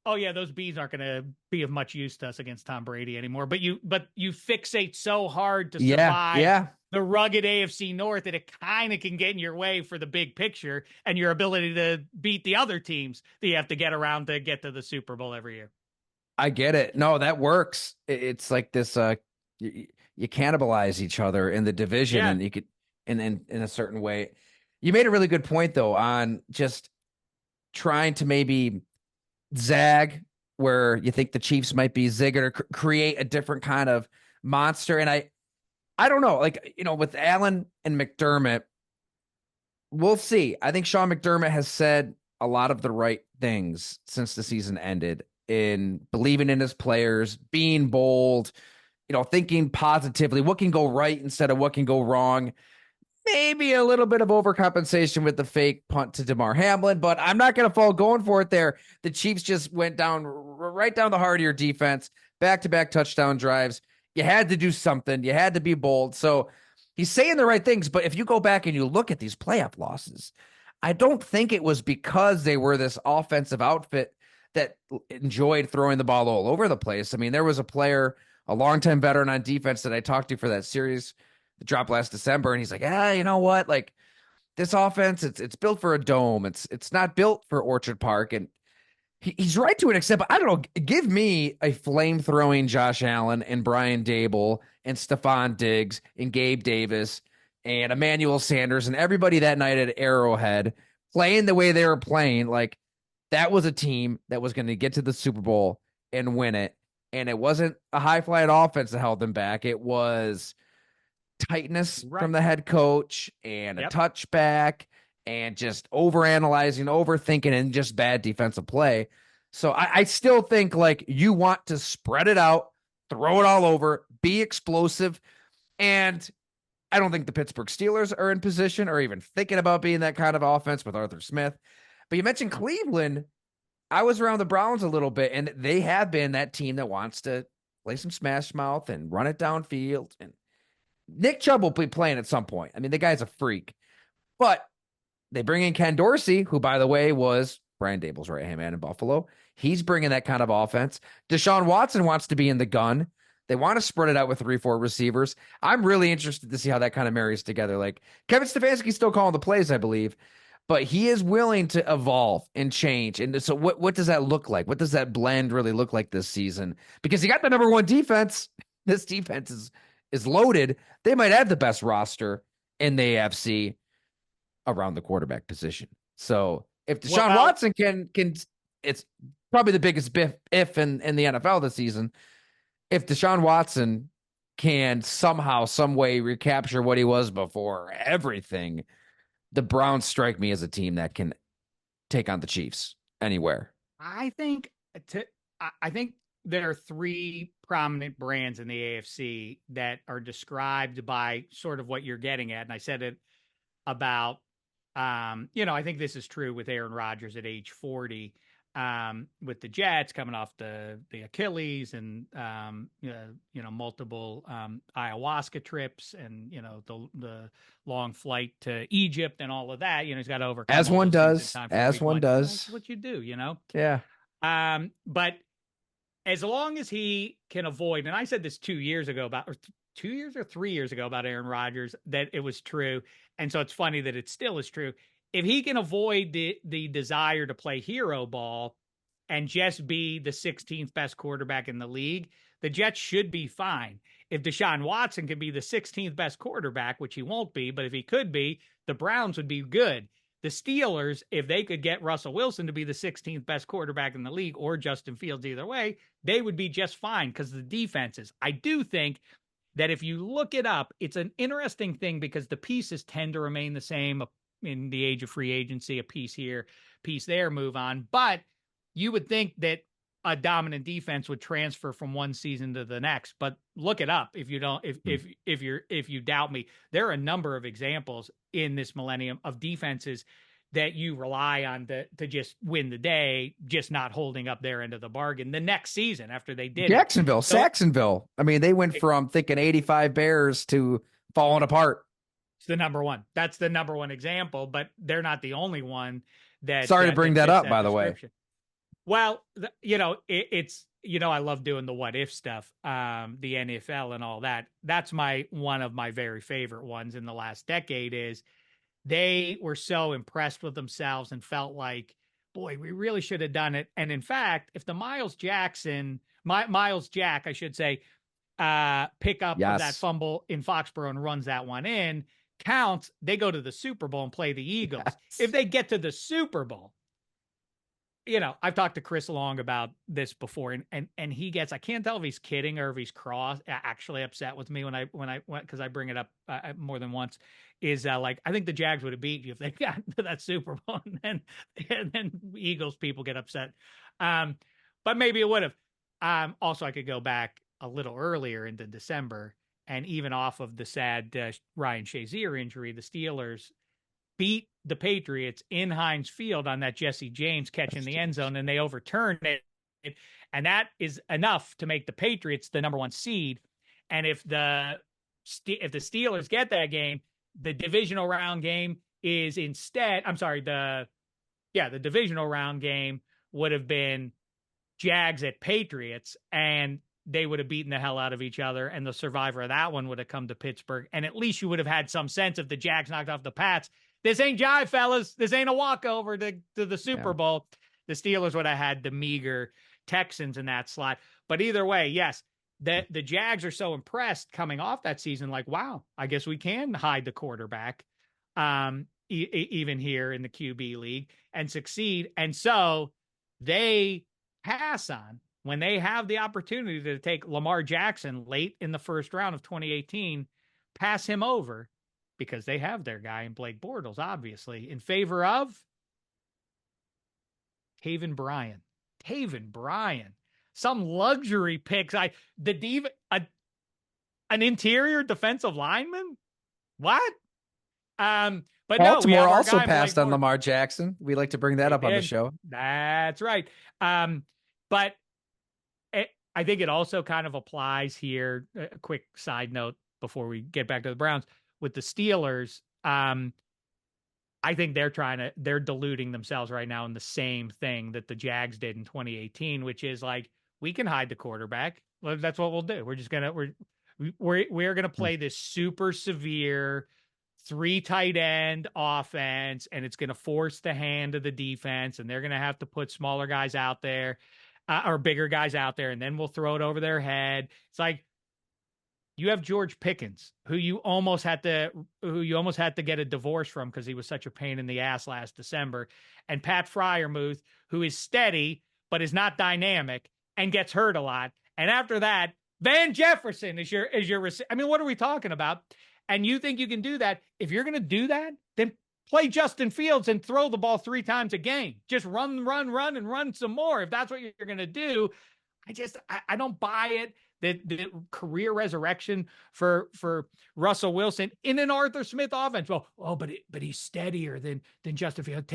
oh yeah, those beads aren't going to be of much use to us against Tom Brady anymore. But you fixate so hard to survive the rugged AFC North that it kind of can get in your way for the big picture and your ability to beat the other teams that you have to get around to get to the Super Bowl every year. I get it. No, that works. It's like this, you cannibalize each other in the division, and you could, and in a certain way. You made a really good point though, on just trying to maybe zag where you think the Chiefs might be zigging, or create a different kind of monster. And I don't know, like, with Allen and McDermott, we'll see. I think Sean McDermott has said a lot of the right things since the season ended, in believing in his players, being bold, thinking positively, what can go right instead of what can go wrong. Maybe a little bit of overcompensation with the fake punt to DeMar Hamlin, but I'm not going to fall going for it there. The Chiefs just went down right down the heart of your defense, back-to-back touchdown drives. You had to do something. You had to be bold. So he's saying the right things, but if you go back and you look at these playoff losses, I don't think it was because they were this offensive outfit that enjoyed throwing the ball all over the place. I mean, there was a player, a longtime veteran on defense that I talked to for that series that dropped last December, and he's like, you know what? Like this offense, it's built for a dome. It's not built for Orchard Park. And he's right to an extent, but I don't know. Give me a flame throwing Josh Allen and Brian Dable and Stephon Diggs and Gabe Davis and Emmanuel Sanders and everybody that night at Arrowhead playing the way they were playing. Like that was a team that was going to get to the Super Bowl and win it. And it wasn't a high flying offense that held them back. It was tightness from the head coach and a touchback and just overanalyzing, overthinking, and just bad defensive play. So I still think like you want to spread it out, throw it all over, be explosive. And I don't think the Pittsburgh Steelers are in position or even thinking about being that kind of offense with Arthur Smith. But you mentioned Cleveland. I was around the Browns a little bit, and they have been that team that wants to play some smash mouth and run it downfield. And Nick Chubb will be playing at some point. I mean, the guy's a freak. But they bring in Ken Dorsey, who, by the way, was Brian Dable's right-hand man in Buffalo. He's bringing that kind of offense. Deshaun Watson wants to be in the gun. They want to spread it out with 3-4 receivers. I'm really interested to see how that kind of marries together. Like Kevin Stefanski's still calling the plays, I believe, but he is willing to evolve and change. And so what does that look like? What does that blend really look like this season? Because you got the number one defense. This defense is loaded. They might have the best roster in the AFC around the quarterback position. So if Deshaun Watson can, it's probably the biggest if in the NFL this season. If Deshaun Watson can somehow, some way recapture what he was before everything, the Browns strike me as a team that can take on the Chiefs anywhere. I think there are three prominent brands in the AFC that are described by sort of what you're getting at. And I said it about, I think this is true with Aaron Rodgers at age 40, with the Jets coming off the Achilles and, multiple ayahuasca trips and, the long flight to Egypt and all of that. He's got to overcome. As one does. As one does. That's what you do, Yeah. But as long as he can avoid, and I said this 2 years ago or 2 years or 3 years ago about Aaron Rodgers, that it was true. And so it's funny that it still is true. If he can avoid the desire to play hero ball and just be the 16th best quarterback in the league, the Jets should be fine. If Deshaun Watson can be the 16th best quarterback, which he won't be, but if he could be, the Browns would be good. The Steelers, if they could get Russell Wilson to be the 16th best quarterback in the league or Justin Fields, either way, they would be just fine because of the defenses. I do think that if you look it up, it's an interesting thing because the pieces tend to remain the same in the age of free agency, a piece here, piece there, move on. But you would think that a dominant defense would transfer from one season to the next. But look it up if you don't, if you doubt me. There are a number of examples in this millennium of defenses that you rely on to just win the day, just not holding up their end of the bargain the next season after they did Saxonville. I mean, they went from thinking 85 Bears to falling apart. It's the number one. That's the number one example, but they're not the only one that. Sorry to bring that up, by the way. Well, it's, I love doing the what if stuff, the NFL and all that. That's one of my very favorite ones in the last decade is they were so impressed with themselves and felt like, boy, we really should have done it. And in fact, if the Miles Jack, I should say, pick up that fumble in Foxborough and runs that one in, counts, they go to the Super Bowl and play the Eagles. Yes. If they get to the Super Bowl, I've talked to Chris Long about this before, and he gets, I can't tell if he's kidding or if he's actually upset with me when I went, because I bring it up more than once, is like, I think the Jags would have beat you if they got to that Super Bowl, and then Eagles people get upset. But maybe it would have. Also, I could go back a little earlier into December. And even off of the sad Ryan Shazier injury, the Steelers beat the Patriots in Heinz Field on that Jesse James catch in the end zone, and they overturned it. And that is enough to make the Patriots the number 1 seed. And if the Steelers get that game, the divisional round game is instead, the divisional round game would have been Jags at Patriots, and they would have beaten the hell out of each other, and the survivor of that one would have come to Pittsburgh. And at least you would have had some sense if the Jags knocked off the Pats. This ain't jive, fellas. This ain't a walkover to the Super Bowl. The Steelers would have had the meager Texans in that slot. But either way, yes, the Jags are so impressed coming off that season, like, wow, I guess we can hide the quarterback, even here in the QB league, and succeed. And so they pass on when they have the opportunity to take Lamar Jackson late in the first round of 2018, pass him over because they have their guy in Blake Bortles, obviously, in favor of Taven Bryan. Some luxury picks. An interior defensive lineman? What? But Baltimore no, also passed on Lamar Jackson. We like to bring that up on the show. That's right. But I think it also kind of applies here. A quick side note before we get back to the Browns with the Steelers. I think they're deluding themselves right now in the same thing that the Jags did in 2018, which is like, we can hide the quarterback. Well, that's what we'll do. We're gonna play this super severe 3 tight end offense, and it's gonna force the hand of the defense, and they're gonna have to put smaller guys out there, or bigger guys out there, and then we'll throw it over their head. It's like, you have George Pickens, who you almost had to get a divorce from because he was such a pain in the ass last December, and Pat Freiermuth, who is steady but is not dynamic and gets hurt a lot. And after that, Van Jefferson is your. I mean, what are we talking about? And you think you can do that? If you're going to do that, then play Justin Fields and throw the ball 3 times a game. Just run, and run some more. If that's what you're going to do, I don't buy it. The career resurrection for Russell Wilson in an Arthur Smith offense. Well, but he's steadier than Justin Fields.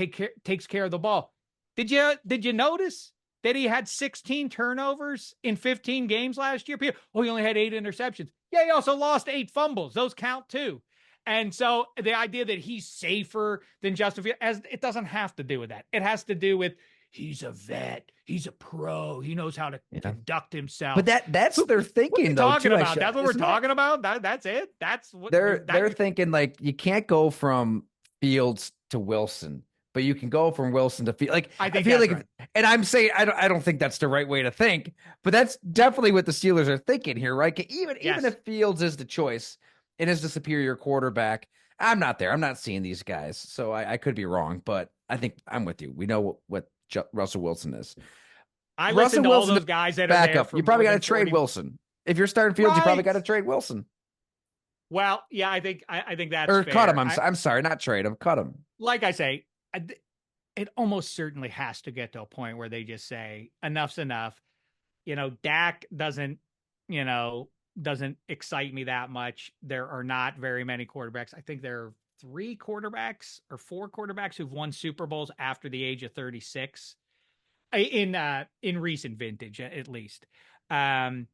Takes care of the ball. Did you notice that he had 16 turnovers in 15 games last year? He only had 8 interceptions. Yeah, he also lost 8 fumbles. Those count too. And so the idea that he's safer than Justin Fields, it doesn't have to do with that. It has to do with, he's a vet. He's a pro. He knows how to conduct himself. But that's their thinking, though. Talking about that's what we're talking about. That's it. That's what they're thinking. Like, you can't go from Fields to Wilson, but you can go from Wilson to Fields. Like, I feel like, right. And I'm saying I don't think that's the right way to think, but that's definitely what the Steelers are thinking here, right? Even if Fields is the choice and is the superior quarterback, I'm not there. I'm not seeing these guys, so I could be wrong, but I think I'm with you. We know what Russell Wilson is. I listen to all those guys that are there. You probably got to trade Wilson. If you're starting Fields, you probably got to trade Wilson. Well, yeah, I think that's or fair. Cut him. I'm sorry, not trade him. Cut him. Like I say, it almost certainly has to get to a point where they just say, enough's enough. Dak doesn't excite me that much. There are not very many quarterbacks. I think there are 3 quarterbacks or 4 quarterbacks who've won Super Bowls after the age of 36 in recent vintage, at least. And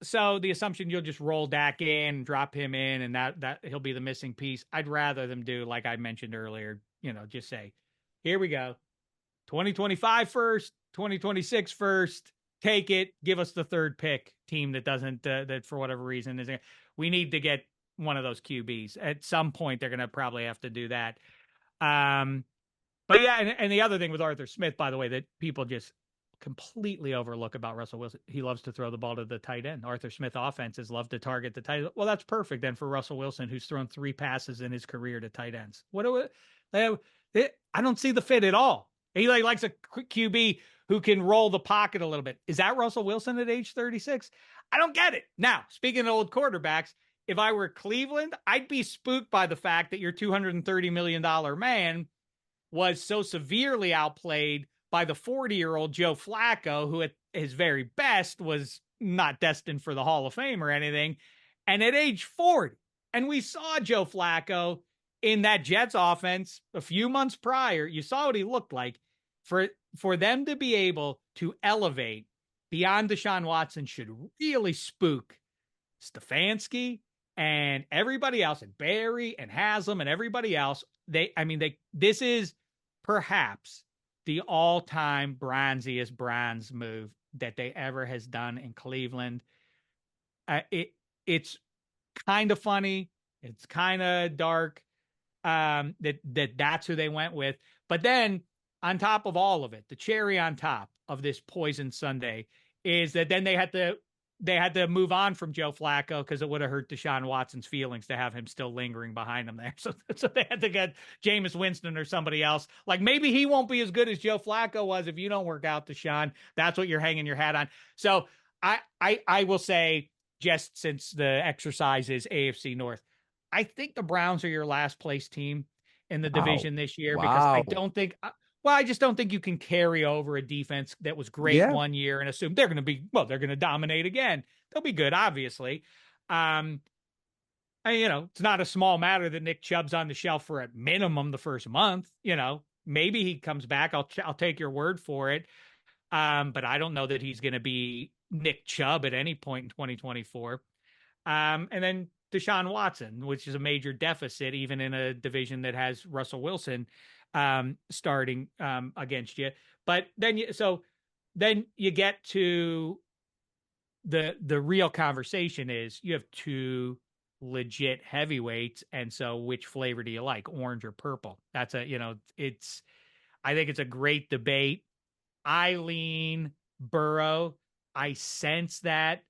so the assumption you'll just roll Dak in, drop him in, and that he'll be the missing piece. I'd rather them do, like I mentioned earlier, just say, here we go. 2025 first, 2026 first, take it, give us the 3rd pick, team that doesn't, that for whatever reason isn't. We need to get one of those QBs. At some point, they're going to probably have to do that. But yeah, and the other thing with Arthur Smith, by the way, that people just completely overlook about Russell Wilson, he loves to throw the ball to the tight end. Arthur Smith offenses love to target the tight end. Well, that's perfect then for Russell Wilson, who's thrown 3 passes in his career to tight ends. I don't see the fit at all. He likes a QB who can roll the pocket a little bit. Is that Russell Wilson at age 36? I don't get it. Now, speaking of old quarterbacks, if I were Cleveland, I'd be spooked by the fact that your $230 million man was so severely outplayed by the 40-year-old Joe Flacco, who at his very best was not destined for the Hall of Fame or anything. And at age 40, and we saw Joe Flacco in that Jets offense a few months prior. You saw what he looked like. For them to be able to elevate beyond Deshaun Watson should really spook Stefanski and everybody else, and Barry and Haslam and everybody else. This is perhaps the all-time bronziest bronze move that they ever has done in Cleveland. It's kind of funny. It's kind of dark. That's who they went with. But then on top of all of it, the cherry on top of this poison Sunday is that then they had to move on from Joe Flacco because it would have hurt Deshaun Watson's feelings to have him still lingering behind him there. So they had to get Jameis Winston or somebody else. Like, maybe he won't be as good as Joe Flacco was if you don't work out, Deshaun. That's what you're hanging your hat on. So I will say, just since the exercise is AFC North, I think the Browns are your last place team in the division this year because I just don't think you can carry over a defense that was great one year and assume they're going to dominate again. They'll be good, obviously. It's not a small matter that Nick Chubb's on the shelf for at minimum the first month. Maybe he comes back. I'll take your word for it. But I don't know that he's going to be Nick Chubb at any point in 2024. And then Deshaun Watson, which is a major deficit, even in a division that has Russell Wilson starting against you. But then you get to the real conversation is you have two legit heavyweights. And so which flavor do you like, orange or purple? That's I think it's a great debate. I lean Burrow. I sense that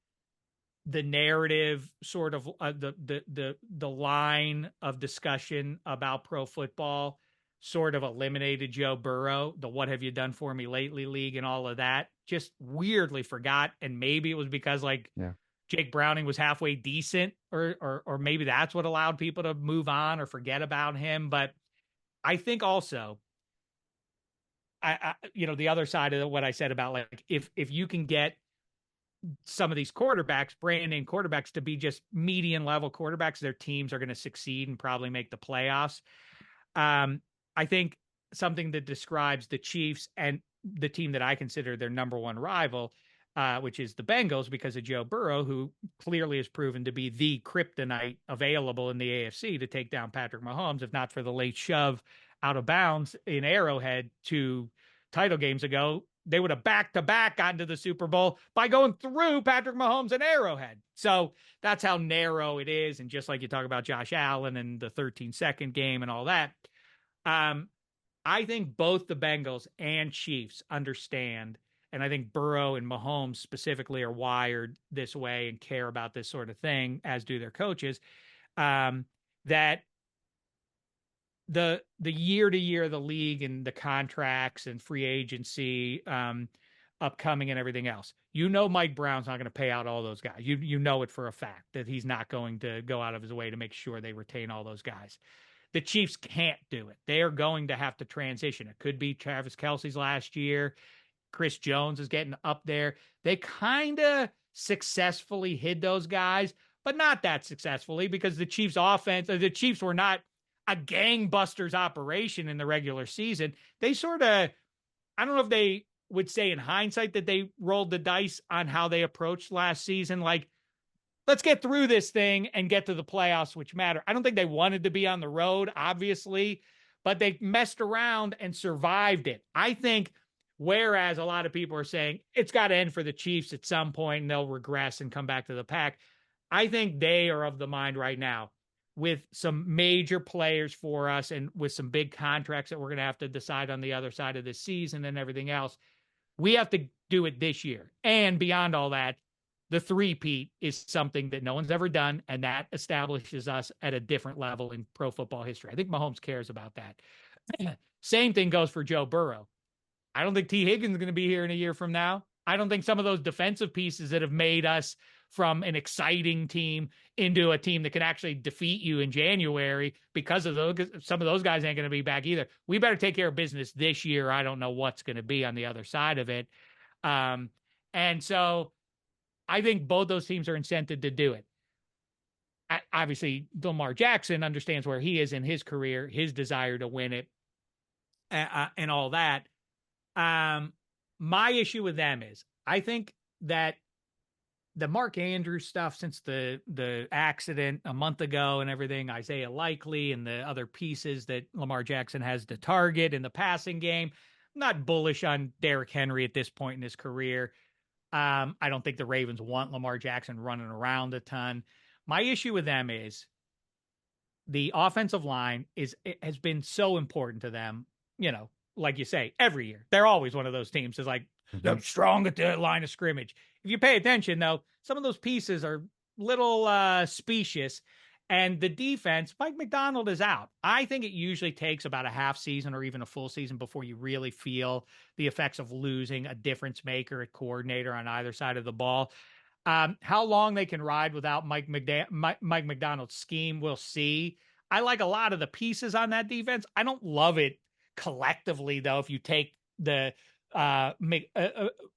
the narrative, sort of the line of discussion about pro football, sort of eliminated Joe Burrow. The "what have you done for me lately" league and all of that just weirdly forgot. And maybe it was because Jake Browning was halfway decent, or maybe that's what allowed people to move on or forget about him. But I think also, the other side of what I said about, like, if you can get some of these quarterbacks, brand name quarterbacks, to be just median level quarterbacks, their teams are going to succeed and probably make the playoffs. I think something that describes the Chiefs and the team that I consider their number one rival, which is the Bengals, because of Joe Burrow, who clearly has proven to be the kryptonite available in the AFC to take down Patrick Mahomes, if not for the late shove out of bounds in Arrowhead 2 title games ago. They would have back-to-back gotten to the Super Bowl by going through Patrick Mahomes and Arrowhead. So that's how narrow it is. And just like you talk about Josh Allen and the 13-second game and all that, I think both the Bengals and Chiefs understand, and I think Burrow and Mahomes specifically are wired this way and care about this sort of thing, as do their coaches, that the year to year, the league and the contracts and free agency upcoming and everything else, Mike Brown's not going to pay out all those guys. You know it for a fact that he's not going to go out of his way to make sure they retain all those guys. The Chiefs can't do it. They are going to have to transition. It could be Travis Kelce's last year. Chris Jones is getting up there. They kind of successfully hid those guys, but not that successfully, because the Chiefs were not a gangbusters operation in the regular season. They sort of, I don't know if they would say in hindsight that they rolled the dice on how they approached last season. Like, let's get through this thing and get to the playoffs, which matter. I don't think they wanted to be on the road, obviously, but they messed around and survived it. I think, whereas a lot of people are saying it's got to end for the Chiefs at some point and they'll regress and come back to the pack, I think they are of the mind right now, with some major players for us and with some big contracts that we're going to have to decide on the other side of this season and everything else, we have to do it this year. And beyond all that, the three-peat is something that no one's ever done, and that establishes us at a different level in pro football history. I think Mahomes cares about that. Same thing goes for Joe Burrow. I don't think T. Higgins is going to be here in a year from now. I don't think some of those defensive pieces that have made us from an exciting team into a team that can actually defeat you in January, because of those, some of those guys ain't going to be back either. We better take care of business this year. I don't know what's going to be on the other side of it. And so I think both those teams are incented to do it. Obviously, Lamar Jackson understands where he is in his career, his desire to win it, and all that. My issue with them is I think that the Mark Andrews stuff since the accident a month ago and everything, Isaiah Likely and the other pieces that Lamar Jackson has to target in the passing game. I'm not bullish on Derrick Henry at this point in his career. I don't think the Ravens want Lamar Jackson running around a ton. My issue with them is the offensive line has been so important to them, like you say, every year. They're always one of those teams is like, they're strong at the line of scrimmage. If you pay attention, though, some of those pieces are little specious. And the defense, Mike McDonald is out. I think it usually takes about a half season or even a full season before you really feel the effects of losing a difference maker at coordinator on either side of the ball. How long they can ride without Mike McDonald's scheme, we'll see. I like a lot of the pieces on that defense. I don't love it collectively, though, if you take the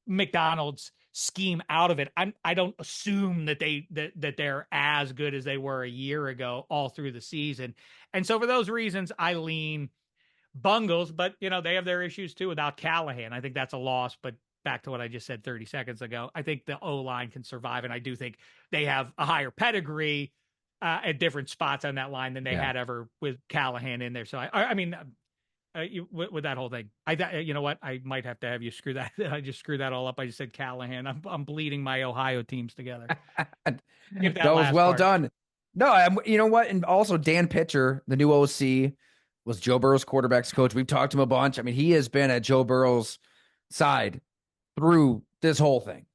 McDonald's scheme out of it. I don't assume that they're as good as they were a year ago all through the season. And so for those reasons, I lean Bungles, but they have their issues too without Callahan. I think that's a loss, but back to what I just said 30 seconds ago, I think the O-line can survive, and I do think they have a higher pedigree at different spots on that line than they had ever with Callahan in there. So I mean, with that whole thing, you know what? I might have to have you screw that. I just screwed that all up. I just said Callahan. I'm bleeding my Ohio teams together. That was well done. No, you know what? And also Dan Pitcher, the new OC, was Joe Burrow's quarterbacks coach. We've talked to him a bunch. I mean, he has been at Joe Burrow's side through this whole thing.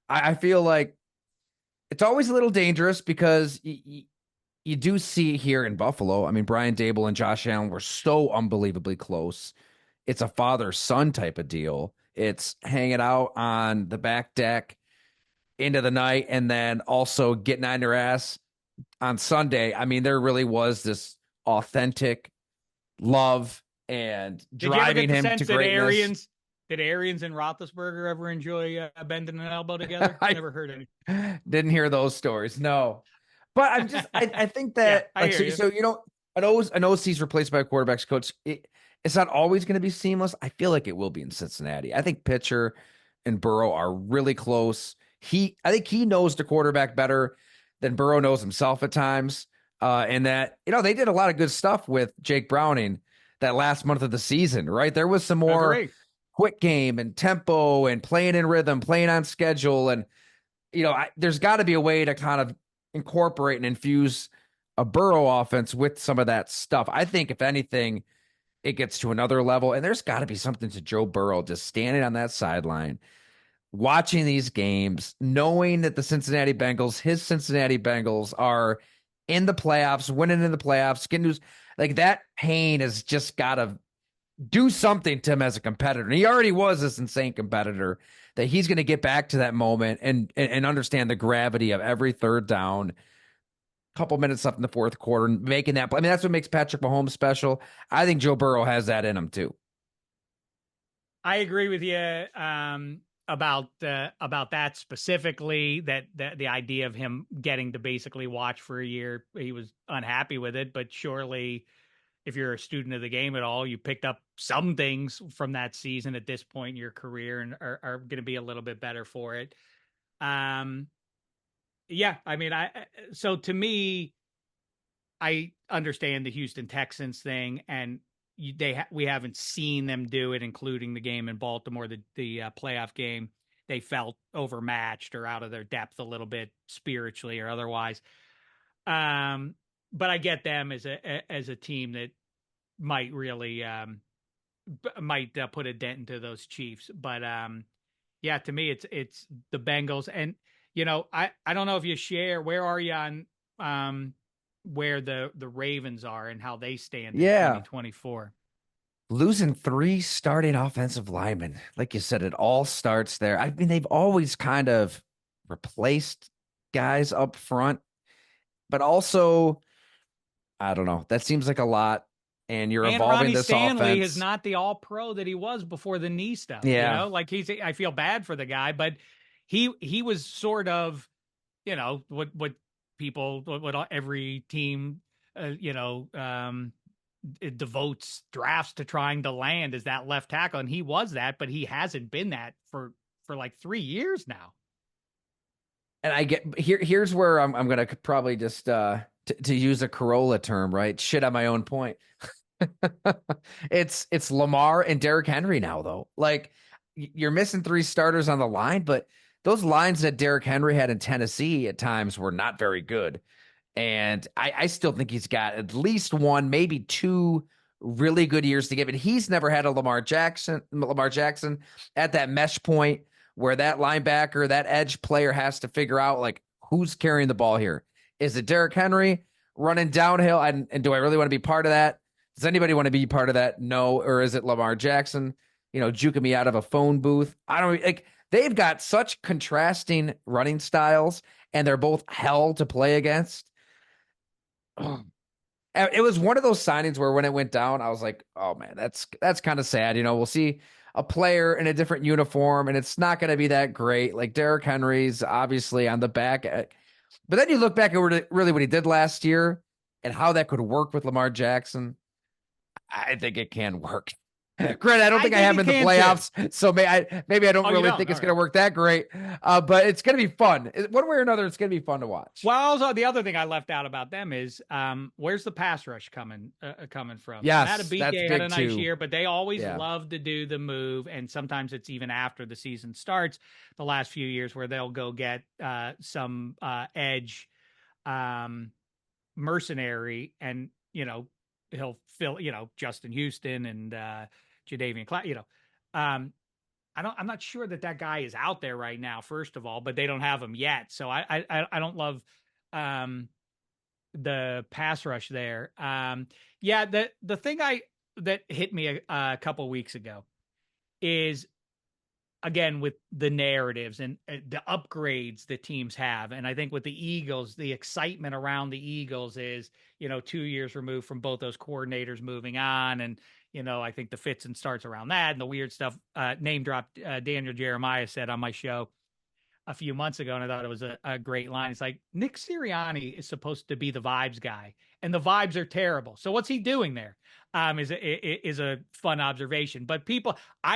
I feel like it's always a little dangerous because you do see here in Buffalo. I mean, Brian Dable and Josh Allen were so unbelievably close. It's a father-son type of deal. It's hanging out on the back deck into the night and then also getting on your ass on Sunday. I mean, there really was this authentic love and driving him to greatness. Did Arians and Roethlisberger ever enjoy bending an elbow together? I never heard any. Didn't hear those stories. No. But I think that, an OC's replaced by a quarterback's coach. It's not always going to be seamless. I feel like it will be in Cincinnati. I think Pitcher and Burrow are really close. I think he knows the quarterback better than Burrow knows himself at times. And that, they did a lot of good stuff with Jake Browning that last month of the season, right? There was some more quick game and tempo and playing in rhythm, playing on schedule. And, there's got to be a way to kind of incorporate and infuse a Burrow offense with some of that stuff. I think if anything, it gets to another level, and there's got to be something to Joe Burrow just standing on that sideline, watching these games, knowing that his Cincinnati Bengals are in the playoffs, winning in the playoffs, getting news like that. Pain has just got to do something to him as a competitor. And he already was this insane competitor that he's going to get back to that moment and understand the gravity of every third down, couple minutes left in the fourth quarter, making that. I mean, that's what makes Patrick Mahomes special. I think Joe Burrow has that in him too. I agree with you about that specifically. That the idea of him getting to basically watch for a year, he was unhappy with it. But surely, if you're a student of the game at all, you picked up some things from that season at this point in your career and are going to be a little bit better for it. Yeah, I mean, so to me, I understand the Houston Texans thing, and we haven't seen them do it, including the game in Baltimore, the playoff game. They felt overmatched or out of their depth a little bit spiritually or otherwise. But I get them as a team that might really put a dent into those Chiefs. But yeah, to me, it's the Bengals. And I don't know if you share, where are you on where the Ravens are and how they stand in 2024? Losing 3 starting offensive linemen. Like you said, it all starts there. I mean, they've always kind of replaced guys up front, but also, I don't know. That seems like a lot. And you're evolving Ronnie this Stanley offense. is not the all-pro that he was before the knee stuff. Yeah. Like I feel bad for the guy, but he was sort of, what people, what every team, it devotes drafts to trying to land is that left tackle, and he was that, but he hasn't been that for like 3 years now. And I get here's where I'm gonna probably just to use a Corolla term, right? Shit on my own point. It's Lamar and Derrick Henry now, though. Like, you're missing three starters on the line, but those lines that Derrick Henry had in Tennessee at times were not very good. And I still think he's got at least one, maybe two really good years to give it. He's never had a Lamar Jackson at that mesh point where that linebacker, that edge player has to figure out, like, who's carrying the ball here. Is it Derrick Henry running downhill? And do I really want to be part of that? Does anybody want to be part of that? No. Or is it Lamar Jackson, juking me out of a phone booth? I don't like. They've got such contrasting running styles, and they're both hell to play against. It was one of those signings where when it went down, I was like, oh man, that's kind of sad. We'll see a player in a different uniform, and it's not going to be that great. Like, Derrick Henry's obviously on the back. But then you look back at really what he did last year and how that could work with Lamar Jackson. I think it can work. Granted, I don't think I have him in the playoffs, so maybe I don't really think it's going to work that great. But it's going to be fun. One way or another, it's going to be fun to watch. Well, also the other thing I left out about them is where's the pass rush coming from? Yes, Matabike had a nice year, but they always love to do the move, and sometimes it's even after the season starts. The last few years where they'll go get some edge mercenary, and he'll fill Justin Houston and Jadeveon Clowney, I'm not sure that guy is out there right now, first of all, but they don't have him yet. So I don't love the pass rush there. The thing that hit me a couple weeks ago is, again, with the narratives and the upgrades that teams have. And I think with the Eagles, the excitement around the Eagles is, 2 years removed from both those coordinators moving on. And, I think the fits and starts around that and the weird stuff, name dropped Daniel Jeremiah said on my show a few months ago. And I thought it was a great line. It's like, Nick Sirianni is supposed to be the vibes guy, and the vibes are terrible. So what's he doing there? Is a fun observation. But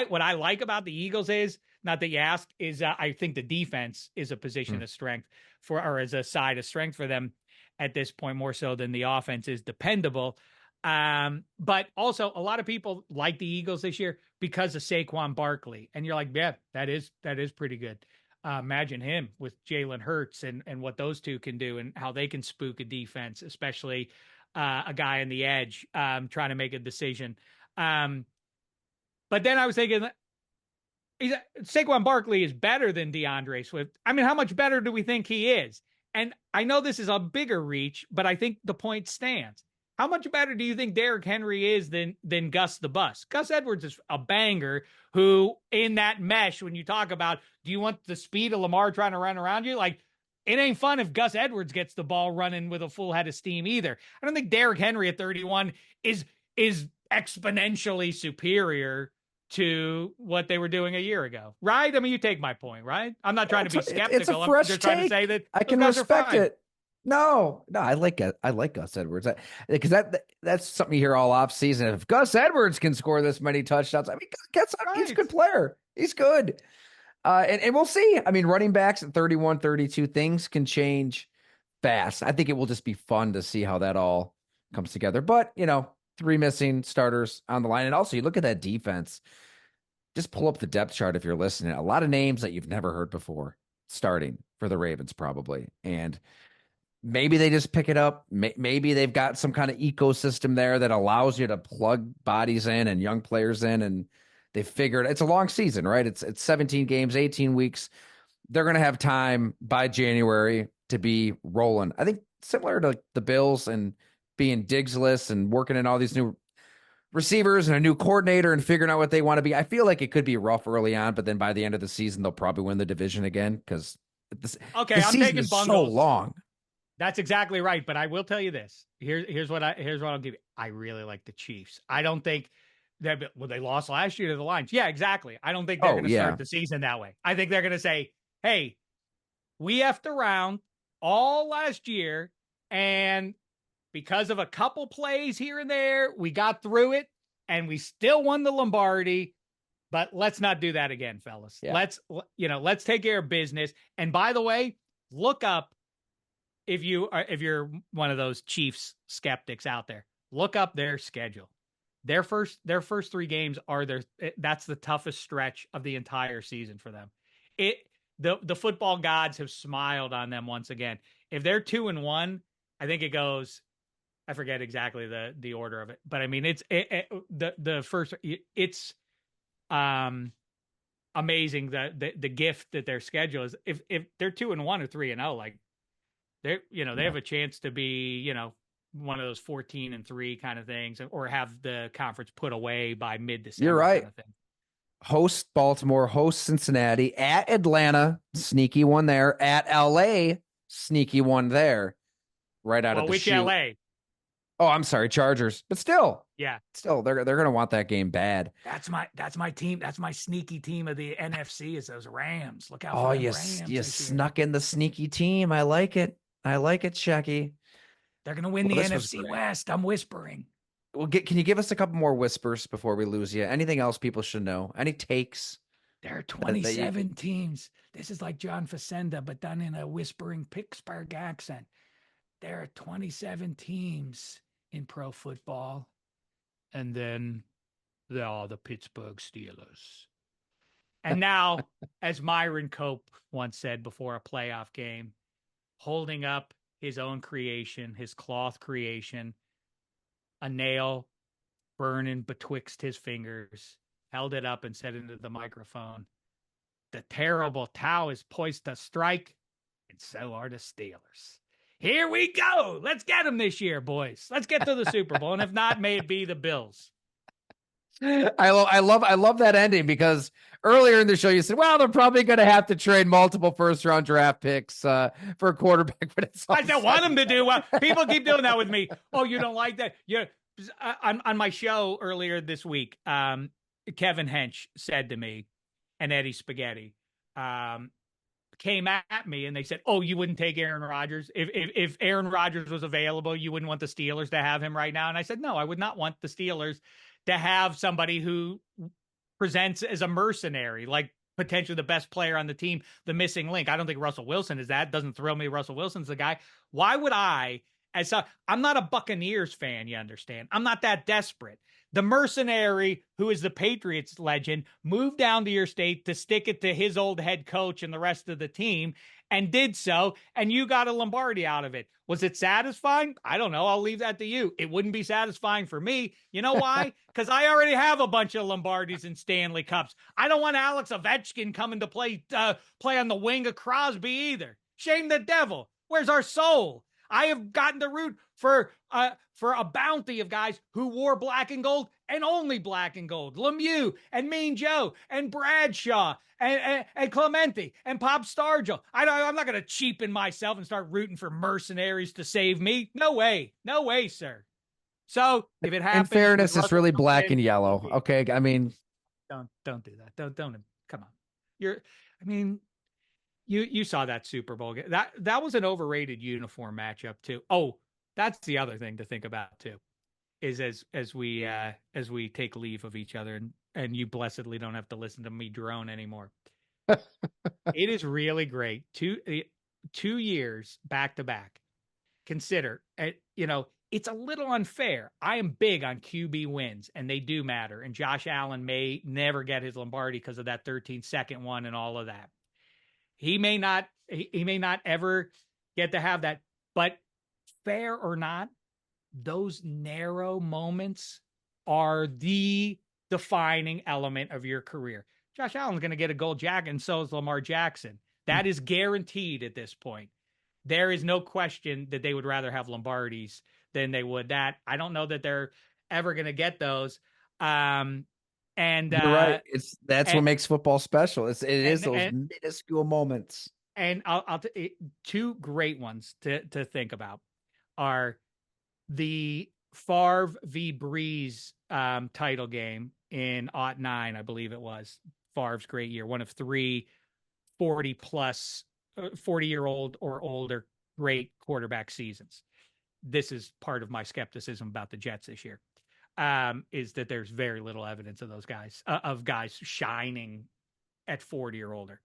what I like about the Eagles is, not that you asked, is I think the defense is a position of strength or as a side of strength for them at this point, more so than the offense is dependable. But also a lot of people like the Eagles this year because of Saquon Barkley. And you're like, yeah, that is pretty good. Imagine him with Jalen Hurts and what those two can do and how they can spook a defense, especially a guy on the edge trying to make a decision. But then I was thinking, Saquon Barkley is better than DeAndre Swift. I mean, how much better do we think he is? And I know this is a bigger reach, but I think the point stands. How much better do you think Derrick Henry is than Gus the Bus? Gus Edwards is a banger who, in that mesh, when you talk about, do you want the speed of Lamar trying to run around you? Like, it ain't fun if Gus Edwards gets the ball running with a full head of steam either. I don't think Derrick Henry at 31 is exponentially superior to what they were doing a year ago, right? I mean, you take my point, right? I'm not trying to be skeptical. It's a fresh I'm just trying to say that I can respect it. No, I like Gus Edwards because that's something you hear all off season. If Gus Edwards can score this many touchdowns, I mean, he's a good player. He's good. And we'll see. I mean, running backs at 31, 32, things can change fast. I think it will just be fun to see how that all comes together. But, 3 missing starters on the line. And also, you look at that defense, just pull up the depth chart if you're listening. A lot of names that you've never heard before starting for the Ravens, probably. And maybe they just pick it up. Maybe they've got some kind of ecosystem there that allows you to plug bodies in and young players in. And they figured it's a long season, right? It's 17 games, 18 weeks. They're going to have time by January to be rolling. I think similar to the Bills and being Diggsless and working in all these new receivers and a new coordinator and figuring out what they want to be. I feel like it could be rough early on, but then by the end of the season, they'll probably win the division again because the I'm season taking is bungles. so long. That's exactly right. But I will tell you this. Here's what I'll give you. I really like the Chiefs. I don't think they lost last year to the Lions. Yeah, exactly. I don't think they're going to start the season that way. I think they're going to say, hey, we effed around all last year, and because of a couple plays here and there, we got through it, and we still won the Lombardi. But let's not do that again, fellas. Yeah. Let's take care of business. And by the way, look up, if you're one of those Chiefs skeptics out there, look up their schedule. Their first 3 games that's the toughest stretch of the entire season for them. The football gods have smiled on them once again. If they're 2-1, I think it goes, I forget exactly the order of it, but I mean the first, it's amazing the gift that their schedule is. If they're 2-1 or 3-0, like they have a chance to be one of those 14-3 kind of things, or have the conference put away by mid-December. You're right. Kind of thing. Host Baltimore, host Cincinnati, at Atlanta, sneaky one there, at LA, sneaky one there, right out of the which chute. LA? Oh, I'm sorry, Chargers, but still, yeah, they're gonna want that game bad. That's my team. That's my sneaky team of the NFC, is those Rams. Look out! Oh, for you snuck in the sneaky team. I like it, Shecky. They're gonna win the NFC West. I'm whispering. Well, can you give us a couple more whispers before we lose you? Anything else people should know? Any takes? There are 27 teams. This is like John Facenda, but done in a whispering Pittsburgh accent. There are 27 teams in pro football. And then there are the Pittsburgh Steelers. And now, as Myron Cope once said before a playoff game, holding up his own creation, his cloth creation, a nail burning betwixt his fingers, held it up and said into the microphone, "The terrible Tau is poised to strike, and so are the Steelers. Here we go. Let's get them this year, boys. Let's get to the Super Bowl. And if not, may it be the Bills." I love that ending, because earlier in the show you said, well, they're probably going to have to trade multiple first-round draft picks for a quarterback. But I don't want them to do well. People keep doing that with me. Oh, you don't like that? Yeah. On my show earlier this week, Kevin Hench said to me, and Eddie Spaghetti came at me, and they said, "Oh, you wouldn't take Aaron Rodgers if Aaron Rodgers was available. You wouldn't want the Steelers to have him right now." And I said, "No, I would not want the Steelers to have somebody who presents as a mercenary, like potentially the best player on the team, the missing link. I don't think Russell Wilson is that. Doesn't thrill me. Russell Wilson's the guy. Why would I'm not a Buccaneers fan, you understand? I'm not that desperate. The mercenary, who is the Patriots legend, moved down to your state to stick it to his old head coach and the rest of the team, and did so, and you got a Lombardi out of it. Was it satisfying? I don't know. I'll leave that to you. It wouldn't be satisfying for me. You know why? Because I already have a bunch of Lombardis and Stanley Cups. I don't want Alex Ovechkin coming to play on the wing of Crosby either. Shame the devil. Where's our soul? I have gotten to root for a bounty of guys who wore black and gold, and only black and gold. Lemieux and Mean Joe and Bradshaw and Clemente and Pop Stargell. I'm not going to cheapen myself and start rooting for mercenaries to save me. No way. No way, sir. So if it happens, in fairness, it's really black and yellow. Okay. I mean, don't do that. Don't come on. You saw that Super Bowl game. That was an overrated uniform matchup too. Oh, that's the other thing to think about too, is as we take leave of each other, and you blessedly don't have to listen to me drone anymore. It is really great. 2 years back to back. Consider, it's a little unfair. I am big on QB wins, and they do matter. And Josh Allen may never get his Lombardi because of that 13-second one and all of that. He may not ever get to have that, but fair or not, those narrow moments are the defining element of your career. Josh Allen's going to get a gold jacket, and so is Lamar Jackson. That is guaranteed at this point. There is no question that they would rather have Lombardis than they would that. I don't know that they're ever going to get those. And you're right. That's what makes football special. It is those minuscule moments. And I'll two great ones to think about are the Favre v. Breeze title game in '09, I believe it was. Favre's great year, one of 3 40 plus 40-year-old or older great quarterback seasons. This is part of my skepticism about the Jets this year. Is that there's very little evidence of those guys, of guys shining at 40 or older.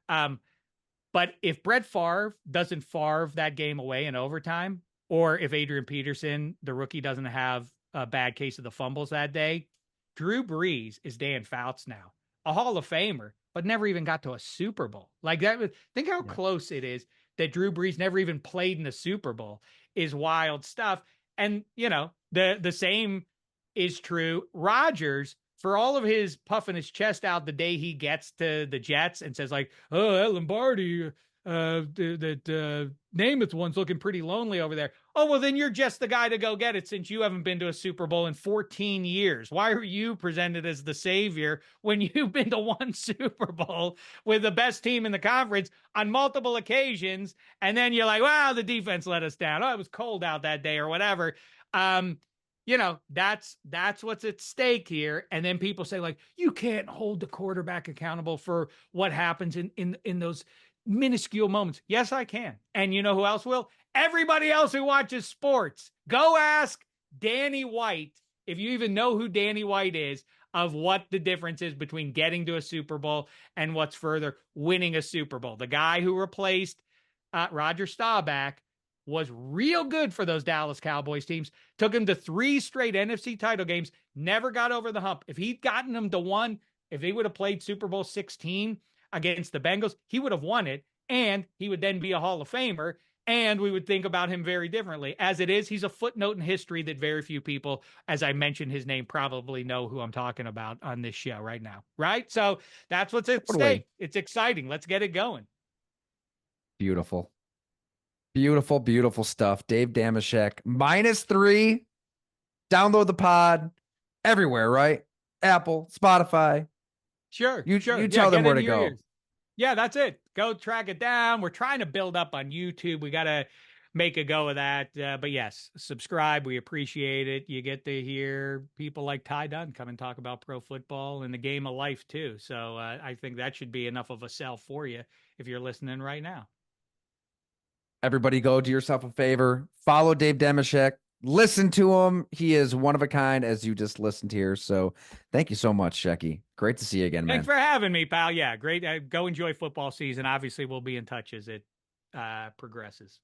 But if Brett Favre doesn't Favre that game away in overtime, or if Adrian Peterson, the rookie, doesn't have a bad case of the fumbles that day, Drew Brees is Dan Fouts now, a Hall of Famer, but never even got to a Super Bowl. Like that. Think how close it is that Drew Brees never even played in the Super Bowl is wild stuff. And, the same is true. Rodgers, for all of his puffing his chest out the day he gets to the Jets and says like, oh, that Lombardi, that Namath one's looking pretty lonely over there. Oh, well, then you're just the guy to go get it since you haven't been to a Super Bowl in 14 years. Why are you presented as the savior when you've been to one Super Bowl with the best team in the conference on multiple occasions? And then you're like, wow, the defense let us down. Oh, it was cold out that day or whatever. That's what's at stake here. And then people say like, you can't hold the quarterback accountable for what happens in those minuscule moments. Yes, I can. And you know who else will? Everybody else who watches sports. Go ask Danny White, if you even know who Danny White is, of what the difference is between getting to a Super Bowl and what's further, winning a Super Bowl. The guy who replaced Roger Staubach was real good for those Dallas Cowboys teams. Took him to 3 straight NFC title games, never got over the hump. If he'd gotten them to 1, if they would have played Super Bowl 16 against the Bengals, he would have won it, and he would then be a Hall of Famer, and we would think about him very differently. As it is, he's a footnote in history that very few people, as I mentioned his name, probably know who I'm talking about on this show right now, right? So that's what's at stake. It's exciting. Let's get it going. Beautiful. Beautiful, beautiful stuff. Dave Dameshek, -3. Download the pod everywhere, right? Apple, Spotify. Sure. You tell them where to go. Ears. Yeah, that's it. Go track it down. We're trying to build up on YouTube. We got to make a go of that. But yes, subscribe. We appreciate it. You get to hear people like Ty Dunn come and talk about pro football and the game of life too. So I think that should be enough of a sell for you if you're listening right now. Everybody go do yourself a favor. Follow Dave Dameshek. Listen to him. He is one of a kind, as you just listened here. So thank you so much, Shecky. Great to see you again, man. Thanks for having me, pal. Yeah, great. Go enjoy football season. Obviously, we'll be in touch as it progresses.